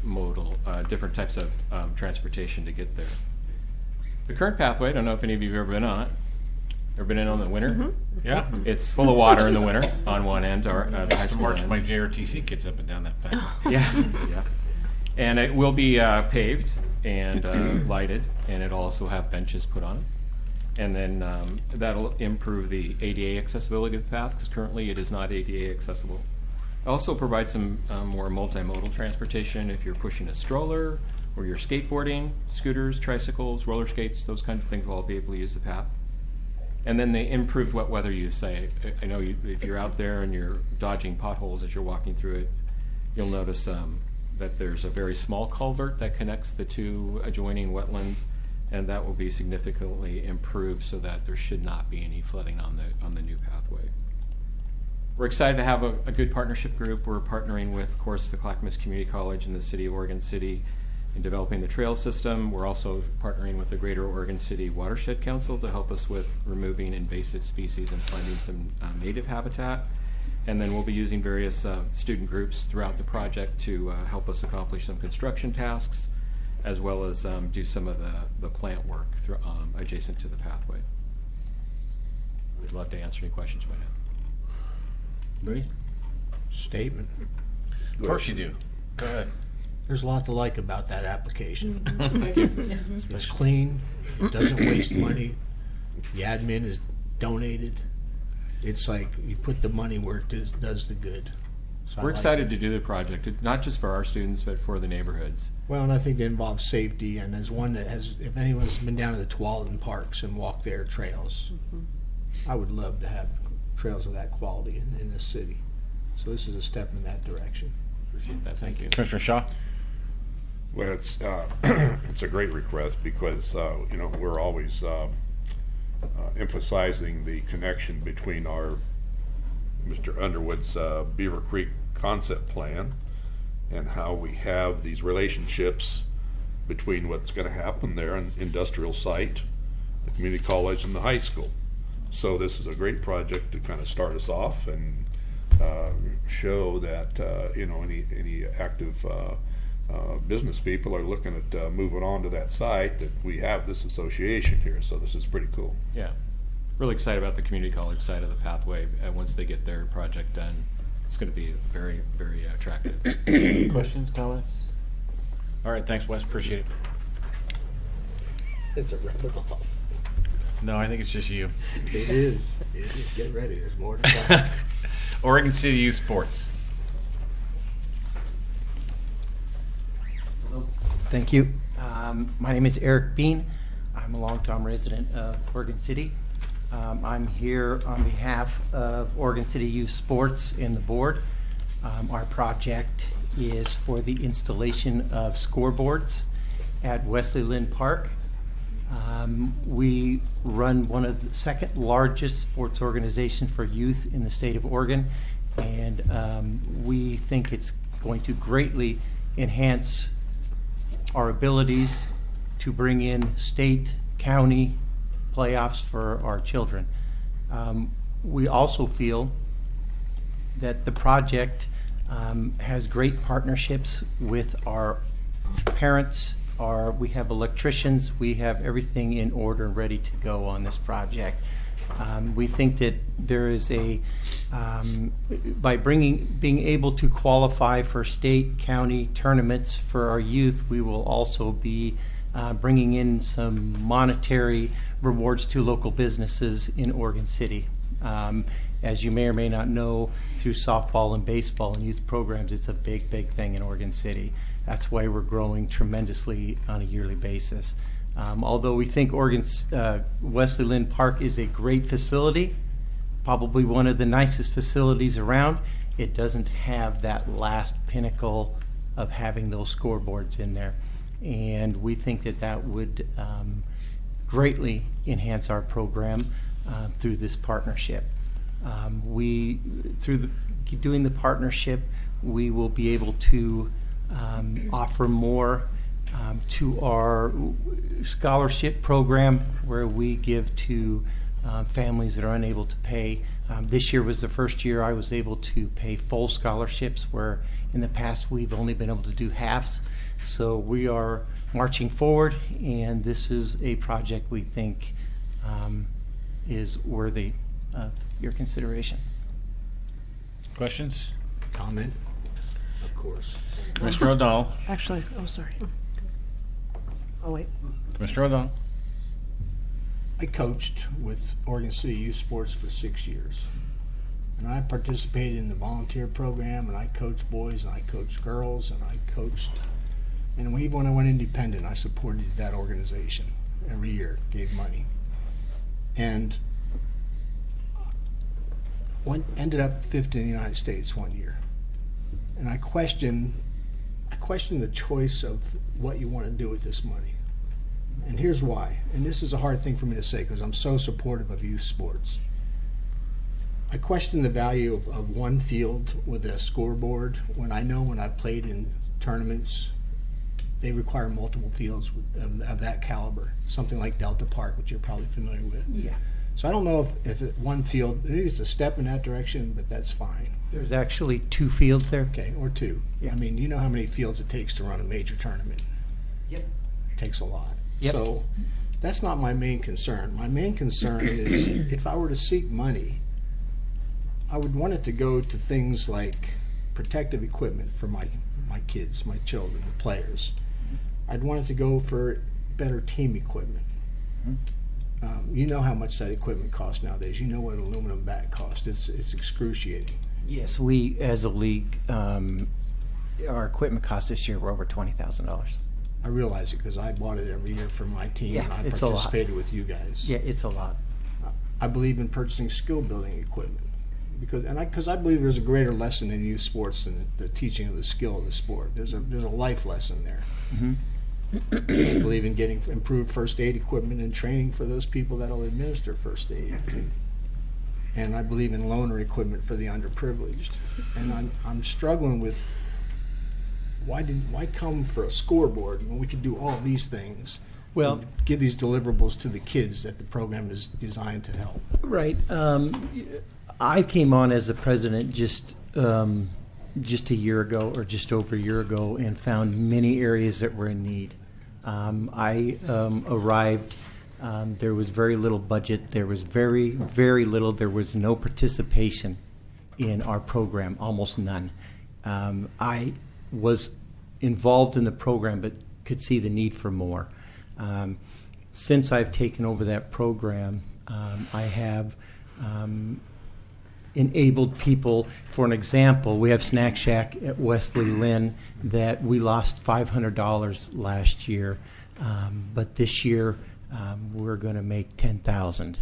Q: types of transportation to get there. The current pathway, I don't know if any of you have ever been on it. Ever been in on the winter?
D: Mm-hmm. Yeah.
Q: It's full of water in the winter on one end, or the high school
D: March
Q: end.
D: my JRTC kids up and down that path.
Q: Yeah. And it will be paved and lighted, and it'll also have benches put on it. And then that'll improve the ADA accessibility of the path, because currently it is not ADA accessible. Also provide some more multimodal transportation if you're pushing a stroller or you're skateboarding, scooters, tricycles, roller skates, those kinds of things will all be able to use the path. And then the improved wet weather use. I know if you're out there and you're dodging potholes as you're walking through it, you'll notice that there's a very small culvert that connects the two adjoining wetlands, and that will be significantly improved so that there should not be any flooding on the new pathway. We're excited to have a good partnership group. We're partnering with, of course, the Clackamas Community College and the City of Oregon City in developing the trail system. We're also partnering with the Greater Oregon City Watershed Council to help us with removing invasive species and finding some native habitat. And then we'll be using various student groups throughout the project to help us accomplish some construction tasks, as well as do some of the plant work adjacent to the pathway. We'd love to answer any questions you might have.
D: Ready?
E: Statement.
D: Of course you do. Go ahead.
E: There's a lot to like about that application.
D: Thank you.
E: It's clean. It doesn't waste money. The admin is donated. It's like you put the money where it does the good. So
Q: We're excited to do the project, not just for our students, but for the neighborhoods.
E: Well, and I think it involves safety, and as one that has, if anyone's been down to the Tualatin Parks and walked their trails, I would love to have trails of that quality in this city. So this is a step in that direction.
Q: Appreciate that. Thank you.
D: Commissioner Shaw?
J: Well, it's it's a great request because we're always emphasizing the connection between our Mr. Underwood's Beaver Creek concept plan and how we have these relationships between what's going to happen there in the industrial site, the community college, and the high school. So this is a great project to kind of start us off and show that any active business people are looking at moving on to that site, that we have this association here. So this is pretty cool.
Q: Yeah, really excited about the community college side of the pathway. Once they get their project done, it's going to be very, very attractive.
D: Questions, comments? All right, thanks, Wes. Appreciate it.
E: It's a rub off.
D: No, I think it's just you.
E: It is. Get ready. There's more to come.
D: Oregon City Youth Sports.
R: Thank you. My name is Eric Bean. I'm a longtime resident of Oregon City. I'm here on behalf of Oregon City Youth Sports and the board. Our project is for the installation of scoreboards at Wesley Lynn Park. We run one of the second largest sports organizations for youth in the state of Oregon, and we think it's going to greatly enhance our abilities to bring in state, county playoffs for our children. We also feel that the project has great partnerships with our parents. We have electricians, we have everything in order and ready to go on this project. We think that there is by being able to qualify for state, county tournaments for our youth, we will also be bringing in some monetary rewards to local businesses in Oregon City. As you may or may not know, through softball and baseball and youth programs, it's a big, big thing in Oregon City. That's why we're growing tremendously on a yearly basis. Although we think Wesley Lynn Park is a great facility, probably one of the nicest facilities around, it doesn't have that last pinnacle of having those scoreboards in there. And we think that that would greatly enhance our program through this partnership. Through doing the partnership, we will be able to offer more to our scholarship program, where we give to families that are unable to pay. This year was the first year I was able to pay full scholarships, where in the past we've only been able to do halves. So we are marching forward, and this is a project we think is worthy of your consideration.
D: Questions?
E: Comment? Of course.
D: Mr. O'Donnell.
I: Actually, oh, sorry. Oh, wait.
D: Mr. O'Donnell.
E: I coached with Oregon City Youth Sports for 6 years. And I participated in the volunteer program, and I coached boys, and I coached girls, and I coached. And even when I went independent, I supported that organization every year, gave money. And ended up fifth in the United States one year. And I questioned the choice of what you want to do with this money. And here's why. And this is a hard thing for me to say because I'm so supportive of youth sports. I question the value of one field with a scoreboard when I know when I've played in tournaments, they require multiple fields of that caliber. Something like Delta Park, which you're probably familiar with.
R: Yeah.
E: So I don't know if one field, maybe it's a step in that direction, but that's fine.
R: There's actually 2 fields there.
E: Okay, or 2.
R: Yeah.
E: I mean, you know how many fields it takes to run a major tournament.
R: Yep.
E: It takes a lot.
R: Yep.
E: So that's not my main concern. My main concern is if I were to seek money, I would want it to go to things like protective equipment for my kids, my children, the players. I'd want it to go for better team equipment. You know how much that equipment costs nowadays. You know what an aluminum bat costs. It's excruciating.
R: Yes, we as a league, our equipment cost this year were over $20,000.
E: I realize it because I bought it every year for my team,
R: Yeah,
E: and I
R: it's a lot.
E: participated with you guys.
R: Yeah, it's a lot.
E: I believe in purchasing skill building equipment because I believe there's a greater lesson in youth sports than the teaching of the skill of the sport. There's a life lesson there.
R: Mm-hmm.
E: I believe in getting improved first aid equipment and training for those people that will administer first aid. and I believe in loaner equipment for the underprivileged. And I'm struggling with why come for a scoreboard when we could do all these things?
R: Well,
E: and give these deliverables to the kids that the program is designed to help.
R: Right. I came on as the president just a year ago, or just over a year ago, and found many areas that were in need. I arrived. There was very little budget. There was very, very little. There was no participation in our program, almost none. I was involved in the program, but could see the need for more. Since I've taken over that program, I have enabled people. For an example, we have Snack Shack at Wesley Lynn that we lost $500 last year, but this year we're going to make $10,000.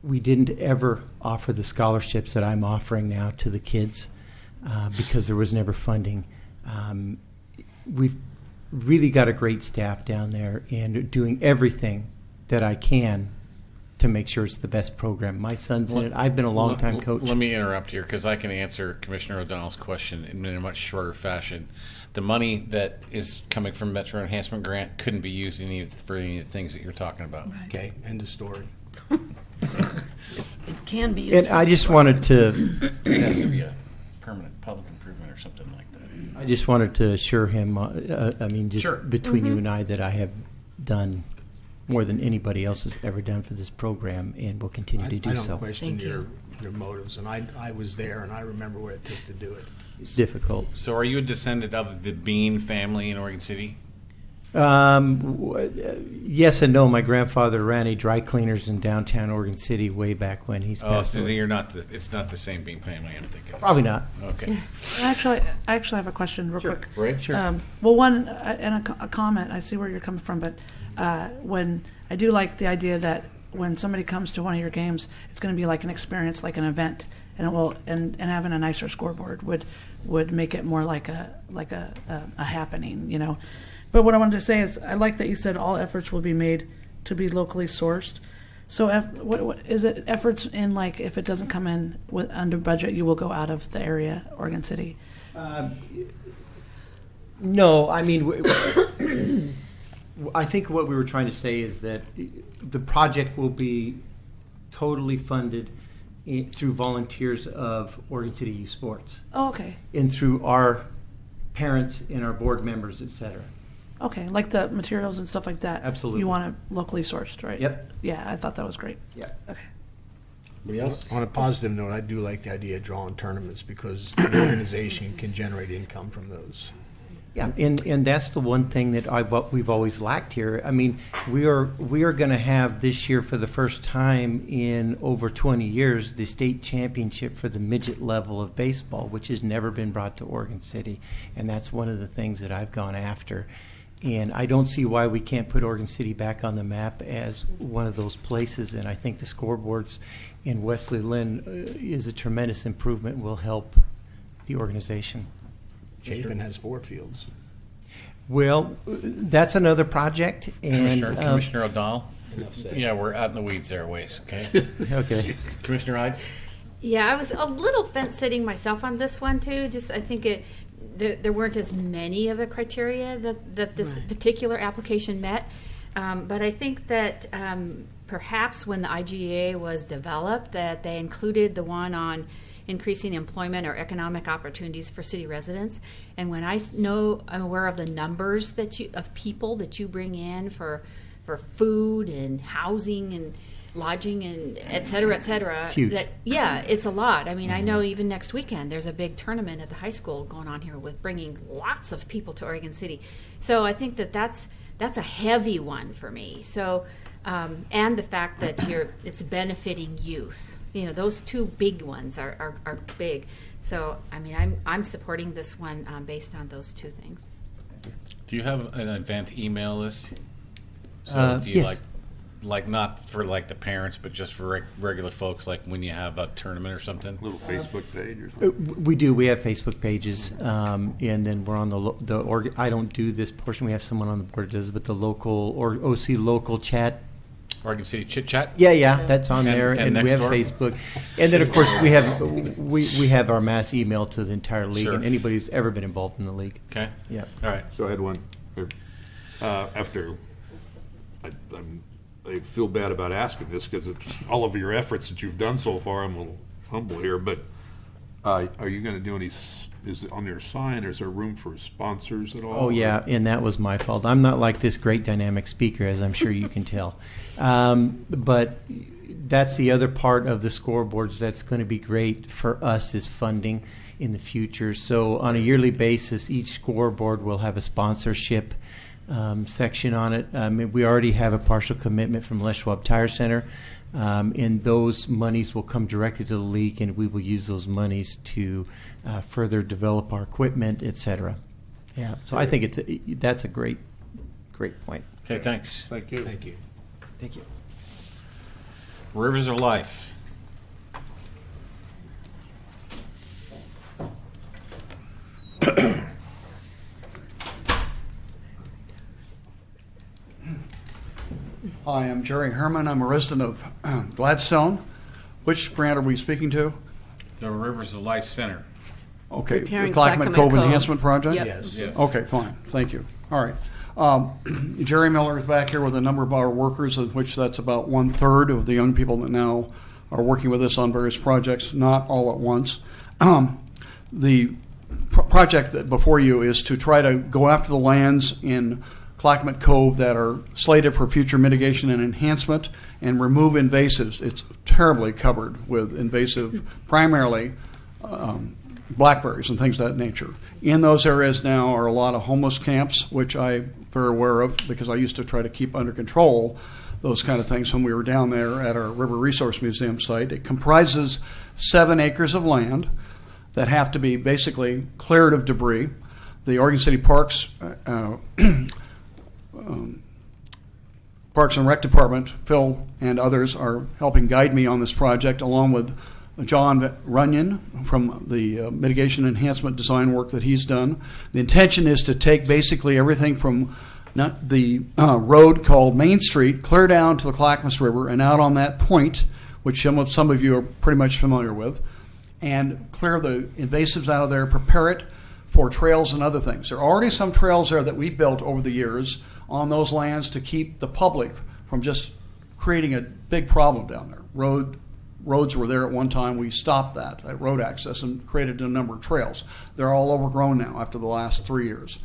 R: We didn't ever offer the scholarships that I'm offering now to the kids because there was never funding. We've really got a great staff down there and doing everything that I can to make sure it's the best program. My son's in it. I've been a long-time coach.
D: Let me interrupt here because I can answer Commissioner O'Donnell's question in a much shorter fashion. The money that is coming from Metro Enhancement Grant couldn't be used for any of the things that you're talking about.
E: Right. Okay, end of story.
M: It can be used.
R: And I just wanted to...
D: It has to be a permanent public improvement or something like that.
R: I just wanted to assure him,
D: Sure.
R: between you and I, that I have done more than anybody else has ever done for this program, and will continue to do so.
E: I don't question your motives, and I was there, and I remember what it took to do it.
R: It's difficult.
D: So are you a descendant of the Bean family in Oregon City?
R: Yes and no. My grandfather ran a dry cleaners in downtown Oregon City way back when. He's passed
D: so
R: away.
D: you're not it's not the same Bean family I'm thinking of.
R: Probably not.
D: Okay.
I: I actually have a question real quick.
D: Right? Sure.
I: Well, one, and a comment, I see where you're coming from, but when I do like the idea that when somebody comes to one of your games, it's going to be like an experience, like an event, and it will, and having a nicer scoreboard would make it more like a happening, you know. But what I wanted to say is, I like that you said all efforts will be made to be locally sourced. So, what is it? Efforts in, like, if it doesn't come in under budget, you will go out of the area, Oregon City.
R: No, I mean, I think what we were trying to say is that the project will be totally funded through volunteers of Oregon City Youth Sports.
I: Oh, okay.
R: And through our parents and our board members, et cetera.
I: Okay, like the materials and stuff like that.
R: Absolutely.
I: You want it locally sourced, right?
R: Yep.
I: Yeah, I thought that was great.
R: Yeah.
I: Okay.
D: Anybody else?
E: On a positive note, I do like the idea of drawing tournaments because the organization can generate income from those.
R: Yeah, and that's the one thing that we've always lacked here. I mean, we are going to have this year for the first time in over 20 years the state championship for the midget level of baseball, which has never been brought to Oregon City, and that's one of the things that I've gone after. And I don't see why we can't put Oregon City back on the map as one of those places. And I think the scoreboards in Wesley Lynn is a tremendous improvement and will help the organization.
E: Chapin has 4 fields.
R: Well, that's another project. And
D: Commissioner O'Donnell? Yeah, we're out in the weeds there a ways, okay?
R: Okay.
D: Commissioner Hyde?
C: Yeah, I was a little fence-sitting myself on this one, too. Just, I think there weren't as many of the criteria that this particular application met. But I think that perhaps when the IGA was developed, that they included the one on increasing employment or economic opportunities for city residents. And when I'm aware of the numbers of people that you bring in for food and housing and lodging and et cetera,
R: huge.
C: It's a lot. I mean, I know even next weekend there's a big tournament at the high school going on here with bringing lots of people to Oregon City. So I think that's a heavy one for me. So and the fact that it's benefiting youth. You know, those two big ones are big. So I mean, I'm supporting this one based on those two things.
D: Do you have an event email list? So do you
R: yes.
D: like not for like the parents, but just for regular folks, like when you have a tournament or something?
J: A little Facebook page or something?
R: We do. We have Facebook pages, and then we're on I don't do this portion. We have someone on the board that does, but the local or OC local chat
D: Oregon City Chit Chat?
R: Yeah, that's on there,
D: And
R: and we have
D: Nextdoor?
R: Facebook, and then of course we have our mass email to the entire league,
D: Sure.
R: and anybody who's ever been involved in the league.
D: Okay.
R: Yeah.
D: All right.
J: So I had one. I feel bad about asking this because it's all of your efforts that you've done so far. I'm a little humble here, but are you going to do any? Is it on your sign, or is there room for sponsors at all?
R: Oh yeah, and that was my fault. I'm not like this great dynamic speaker, as I'm sure you can tell. But that's the other part of the scoreboards that's going to be great for us is funding in the future. So on a yearly basis, each scoreboard will have a sponsorship section on it. We already have a partial commitment from Les Schwab Tire Center, and those monies will come directly to the league, and we will use those monies to further develop our equipment, etc. Yeah, so I think that's a great point.
D: Okay, thanks.
J: Thank you.
E: Thank you.
R: Thank you.
D: Rivers of Life.
S: Hi, I'm Jerry Herman. I'm a resident of Gladstone. Which grant are we speaking to?
D: The Rivers of Life Center.
S: Okay,
M: Repairing
S: the Clackamas
M: Clackamas
S: Cove
M: Cove.
S: Enhancement Project?
M: Yep.
D: Yes.
S: Okay, fine. Thank you. All right. Jerry Miller is back here with a number of our workers, of which that's about 1/3 of the young people that now are working with us on various projects, not all at once. The project that before you is to try to go after the lands in Clackamas Cove that are slated for future mitigation and enhancement and remove invasives. It's terribly covered with invasive, primarily blackberries and things of that nature. In those areas now are a lot of homeless camps, which I'm very aware of because I used to try to keep under control those kind of things when we were down there at our River Resource Museum site. It comprises 7 acres of land that have to be basically cleared of debris. The Oregon City Parks Parks and Rec Department, Phil and others are helping guide me on this project, along with John Runyon from the mitigation enhancement design work that he's done. The intention is to take basically everything from the road called Main Street, clear down to the Clackamas River and out on that point, which some of you are pretty much familiar with, and clear the invasives out of there, prepare it for trails and other things. There are already some trails there that we built over the years on those lands to keep the public from just creating a big problem down there. Roads were there at one time. We stopped that road access and created a number of trails. They're all overgrown now after the last 3 years.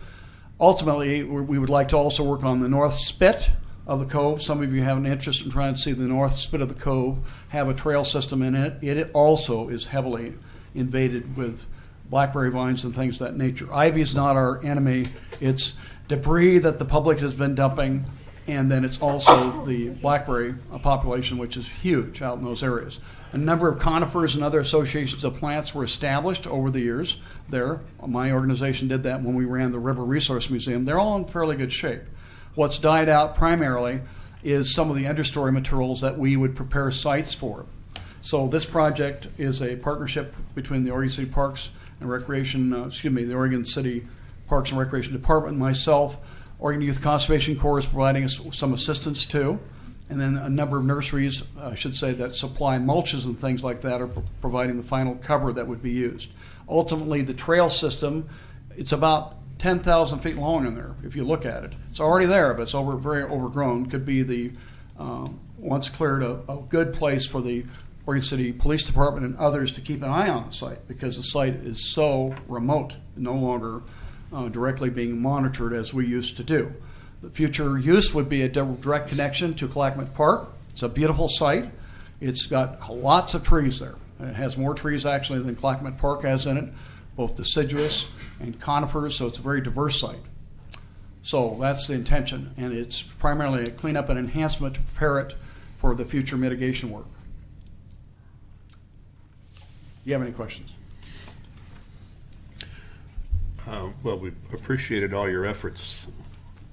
S: Ultimately, we would like to also work on the north spit of the cove. Some of you have an interest in trying to see the north spit of the cove have a trail system in it. It also is heavily invaded with blackberry vines and things of that nature. Ivy is not our enemy. It's debris that the public has been dumping, and then it's also the blackberry population, which is huge out in those areas. A number of conifers and other associations of plants were established over the years there. My organization did that when we ran the River Resource Museum. They're all in fairly good shape. What's died out primarily is some of the understory materials that we would prepare sites for. So this project is a partnership between the Oregon City Parks and Recreation, the Oregon City Parks and Recreation Department, and myself. Oregon Youth Conservation Corps is providing us some assistance too. And then a number of nurseries, I should say, that supply mulches and things like that are providing the final cover that would be used. Ultimately, the trail system, it's about 10,000 feet long in there, if you look at it. It's already there, but it's very overgrown. Could be the, once cleared, a good place for the Oregon City Police Department and others to keep an eye on the site, because the site is so remote, no longer directly being monitored as we used to do. The future use would be a direct connection to Clackamas Park. It's a beautiful site. It's got lots of trees there. It has more trees actually than Clackamas Park has in it, both deciduous and conifers, so it's a very diverse site. So that's the intention, and it's primarily a cleanup and enhancement to prepare it for the future mitigation work. Do you have any questions?
J: Well, we've appreciated all your efforts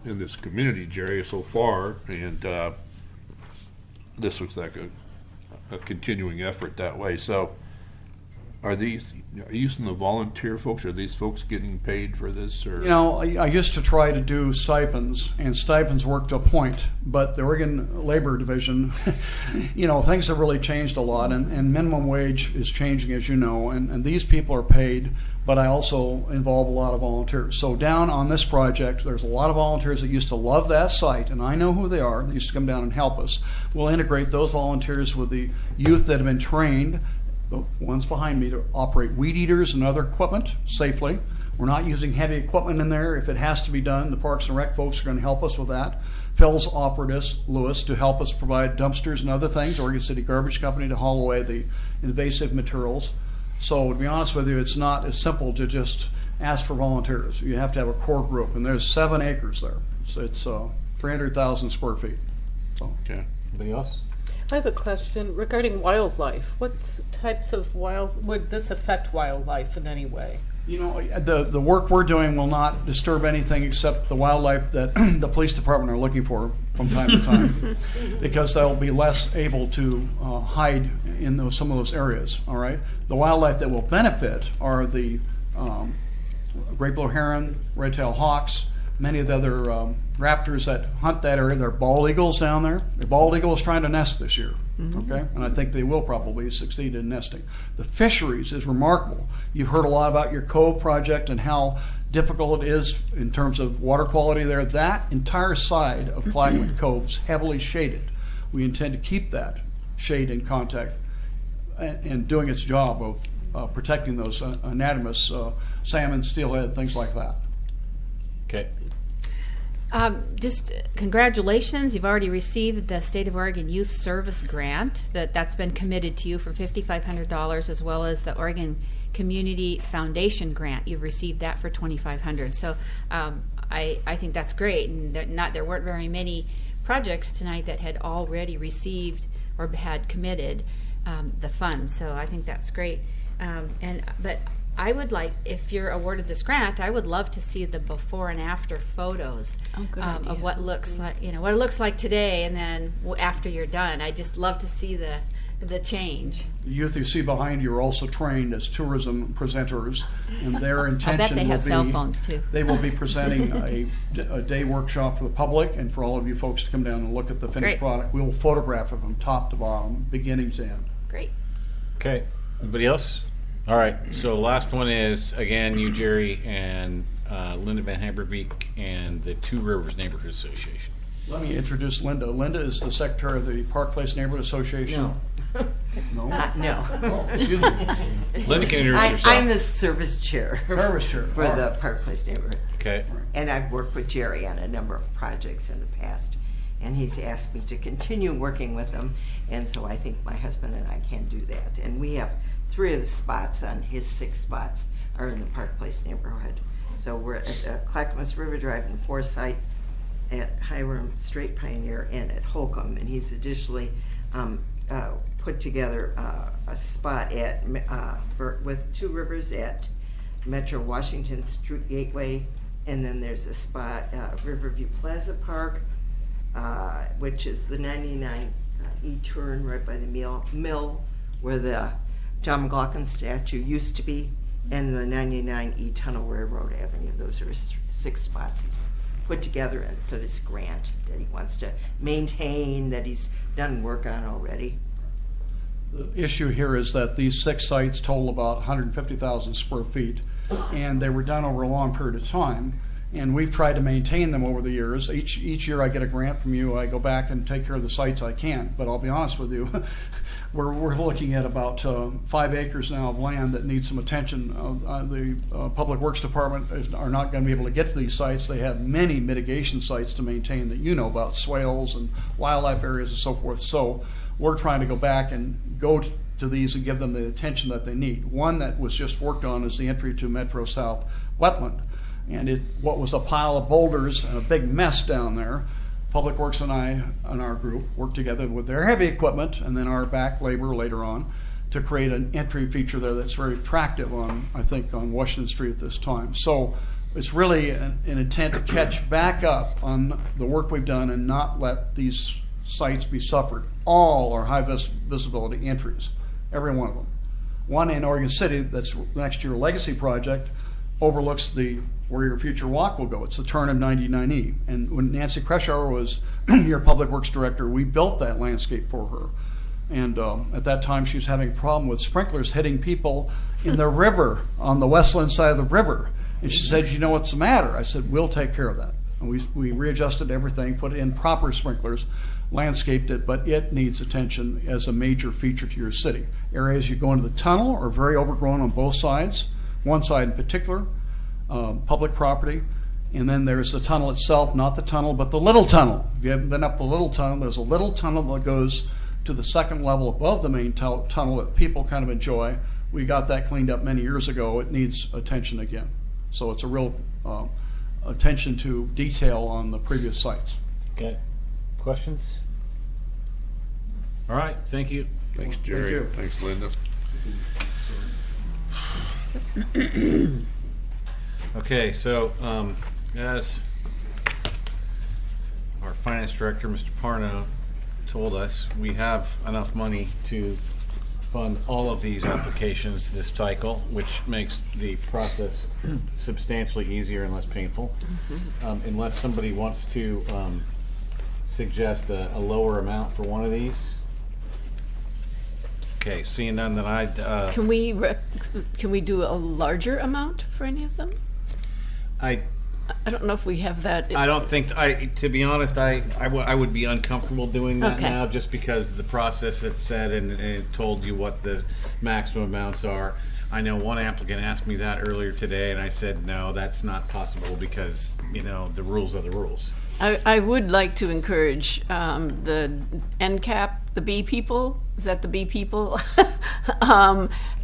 J: in this community, Jerry, so far, and this looks like a continuing effort that way. So Are you using the volunteer folks? Are these folks getting paid for this? Or?
S: You know, I used to try to do stipends, and stipends worked to a point, but the Oregon Labor Division, you know, things have really changed a lot, and minimum wage is changing, as you know, and these people are paid, but I also involve a lot of volunteers. So down on this project, there's a lot of volunteers that used to love that site, and I know who they are. They used to come down and help us. We'll integrate those volunteers with the youth that have been trained, the ones behind me, to operate weed eaters and other equipment safely. We're not using heavy equipment in there. If it has to be done, the Parks and Rec folks are going to help us with that. Phil's offered us, Lewis, to help us provide dumpsters and other things, Oregon City Garbage Company to haul away the invasive materials. So to be honest with you, it's not as simple to just ask for volunteers. You have to have a core group, and there's 7 acres there. So it's 300,000 square feet. So.
D: Okay. Anybody else?
G: I have a question regarding wildlife. What types of would this affect wildlife in any way?
S: You know, the work we're doing will not disturb anything except the wildlife that the police department are looking for from time to time, because they'll be less able to hide in some of those areas. All right, the wildlife that will benefit are the great blue heron, red-tailed hawks, many of the other raptors that hunt that area. There are bald eagles down there. The bald eagle is trying to nest this year. Okay, and I think they will probably succeed in nesting. The fisheries is remarkable. You've heard a lot about your cove project and how difficult it is in terms of water quality there. That entire side of Clackamas Cove is heavily shaded. We intend to keep that shade in contact and doing its job of protecting those anatomous salmon, steelhead, things like that.
D: Okay.
C: Just congratulations. You've already received the State of Oregon Youth Service Grant that's been committed to you for $5,500, as well as the Oregon Community Foundation Grant. You've received that for $2,500. So I think that's great. And there weren't very many projects tonight that had already received or had committed the funds. So I think that's great. But I would like, if you're awarded this grant, I would love to see the before and after photos of what looks like, what it looks like today, and then after you're done. I just love to see the change.
S: The youth you see behind you are also trained as tourism presenters, and their intention
C: I bet they have cell phones too.
S: They will be presenting a day workshop for the public and for all of you folks to come down and look at the finished product. We will photograph it from top to bottom, beginning to end.
C: Great.
D: Okay. Anybody else? All right, so last one is, again, you, Jerry, and Linda Van Haberbeek and the Two Rivers Neighborhood Association.
S: Let me introduce Linda. Linda is the secretary of the Park Place Neighborhood Association.
T: No.
S: No?
T: No.
S: Excuse me.
D: Linda can introduce herself.
T: I'm the service chair.
S: Service chair.
T: For the Park Place Neighborhood.
D: Okay.
T: And I've worked with Jerry on a number of projects in the past. And he's asked me to continue working with him. And so I think my husband and I can do that. And we have 3 of the spots on his 6 spots are in the Park Place neighborhood. So we're at Clackamas River Drive in Forsyth, at Hiram Straight Pioneer, and at Holcomb. And he's additionally put together a spot at with Two Rivers at Metro Washington Street Gateway, and then there's a spot Riverview Plaza Park, which is the 99 E-turn right by the mill where the John McLaughlin statue used to be, and the 99 E Tunnel Railroad Avenue. Those are his 6 spots he's put together for this grant that he wants to maintain, that he's done work on already.
S: The issue here is that these 6 sites total about 150,000 square feet, and they were done over a long period of time. And we've tried to maintain them over the years. Each year I get a grant from you. I go back and take care of the sites I can. But I'll be honest with you, we're looking at about 5 acres now of land that needs some attention. The Public Works Department are not going to be able to get to these sites. They have many mitigation sites to maintain that you know about, swales and wildlife areas and so forth. So we're trying to go back and go to these and give them the attention that they need. One that was just worked on is the entry to Metro South wetland. And what was a pile of boulders and a big mess down there, Public Works and I and our group worked together with their heavy equipment and then our back labor later on to create an entry feature there that's very attractive on Washington Street at this time. So it's really an intent to catch back up on the work we've done and not let these sites be suffered. All are high visibility entries, every one of them. One in Oregon City, that's next to your Legacy project, overlooks where your future walk will go. It's the turn of 99E. And when Nancy Kreshower was your public works director, we built that landscape for her. And at that time, she was having a problem with sprinklers hitting people in the river, on the westland side of the river. And she said, you know what's the matter? I said, we'll take care of that. And we readjusted everything, put in proper sprinklers, landscaped it, but it needs attention as a major feature to your city. Areas you go into the tunnel are very overgrown on both sides, one side in particular, public property. And then there's the tunnel itself, not the tunnel, but the little tunnel. If you haven't been up the little tunnel, there's a little tunnel that goes to the second level above the main tunnel that people kind of enjoy. We got that cleaned up many years ago. It needs attention again. So it's a real attention to detail on the previous sites.
D: Okay. Questions? All right. Thank you.
J: Thanks, Jerry.
S: Thank you.
J: Thanks, Linda.
D: Okay, so as our finance director, Mr. Parno, told us, we have enough money to fund all of these applications this cycle, which makes the process substantially easier and less painful. Unless somebody wants to suggest a lower amount for one of these. Okay, seeing none, then I'd...
M: Can we do a larger amount for any of them? I don't know if we have that.
D: I don't think, to be honest, I would be uncomfortable doing that
M: Okay.
D: now, just because the process had said and it told you what the maximum amounts are. I know one applicant asked me that earlier today, and I said, no, that's not possible because, the rules are the rules.
M: I would like to encourage the NCAP, the bee people, is that the bee people,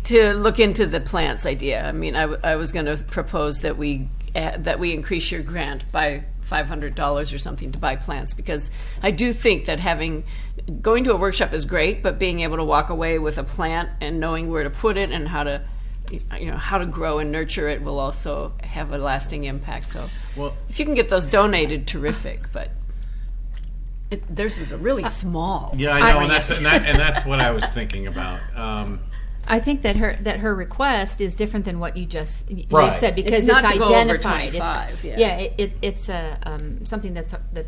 M: to look into the plants idea. I mean, I was going to propose that we increase your grant by $500 or something to buy plants, because I do think that going to a workshop is great, but being able to walk away with a plant and knowing where to put it and how to grow and nurture it will also have a lasting impact. So, if you can get those donated, terrific. But theirs was a really small.
D: Yeah, I know, and that's what I was thinking about.
C: I think that her request is different than what you just
D: Right.
C: said, because
M: It's not to go over
C: identified.
M: 25,
C: it's something that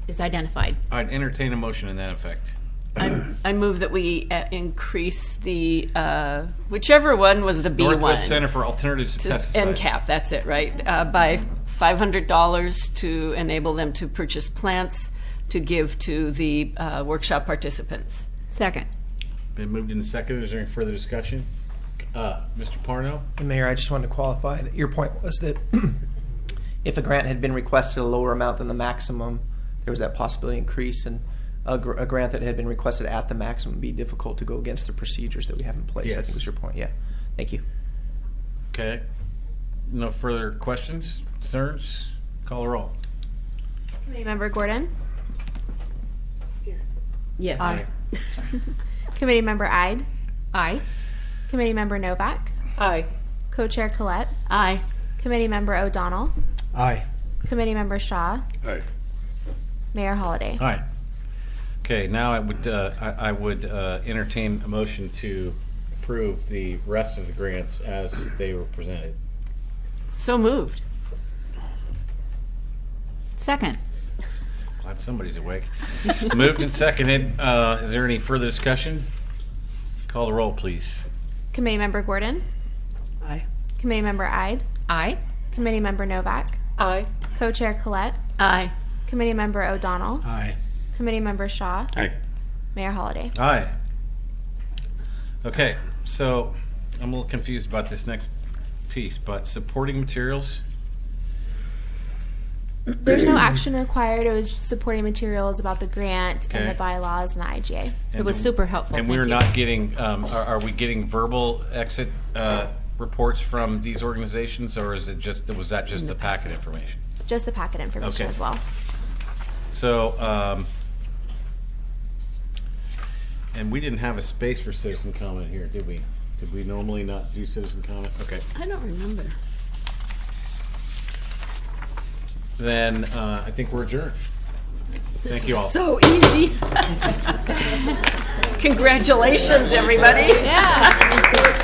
C: is identified.
D: I'd entertain a motion in that effect.
M: I move that we increase the whichever one was the B
D: Northwest
M: one.
D: Center for Alternatives to Pesticides.
M: NCAP, that's it, right? By $500 to enable them to purchase plants to give to the workshop participants.
C: Second.
D: Been moved and seconded. Is there any further discussion? Mr. Parno?
H: Mayor, I just wanted to qualify that your point was that if a grant had been requested a lower amount than the maximum, there was that possibility increase, and a grant that had been requested at the maximum would be difficult to go against the procedures that we have in place. I
D: Yes.
H: think was your point. Yeah. Thank you.
D: Okay. No further questions, concerns? Call the roll.
B: Committee Member Gordon?
M: Yes.
I: Aye.
B: Committee Member Ide?
C: Aye.
B: Committee Member Novak?
G: Aye.
B: Co-Chair Collette?
M: Aye.
B: Committee Member O'Donnell?
E: Aye.
B: Committee Member Shaw?
J: Aye.
B: Mayor Holliday?
D: All right. Okay, now I would entertain a motion to approve the rest of the grants as they were presented.
M: So moved.
C: Second.
D: Glad somebody's awake. Moved and seconded. Is there any further discussion? Call the roll, please.
B: Committee Member Gordon?
I: Aye.
B: Committee Member Ide?
C: Aye.
B: Committee Member Novak?
G: Aye.
B: Co-Chair Collette?
M: Aye.
B: Committee Member O'Donnell?
E: Aye.
B: Committee Member Shaw?
J: Aye.
B: Mayor Holliday?
D: Aye. Okay, so I'm a little confused about this next piece, but supporting materials.
B: There's no action required. It was just supporting materials about the grant and
D: Okay.
B: the bylaws and the IGA.
C: It was super helpful.
D: And
C: Thank
D: we're
C: you.
D: not getting, are we getting verbal exit reports from these organizations, or is it was that just the packet information?
B: Just the packet information
D: Okay.
B: as well.
D: So, and we didn't have a space for citizen comment here, did we? Did we normally not do citizen comment? Okay.
M: I don't remember.
D: Then I think we're adjourned.
M: This
D: Thank you all.
M: was so easy. Congratulations, everybody.
B: Yeah.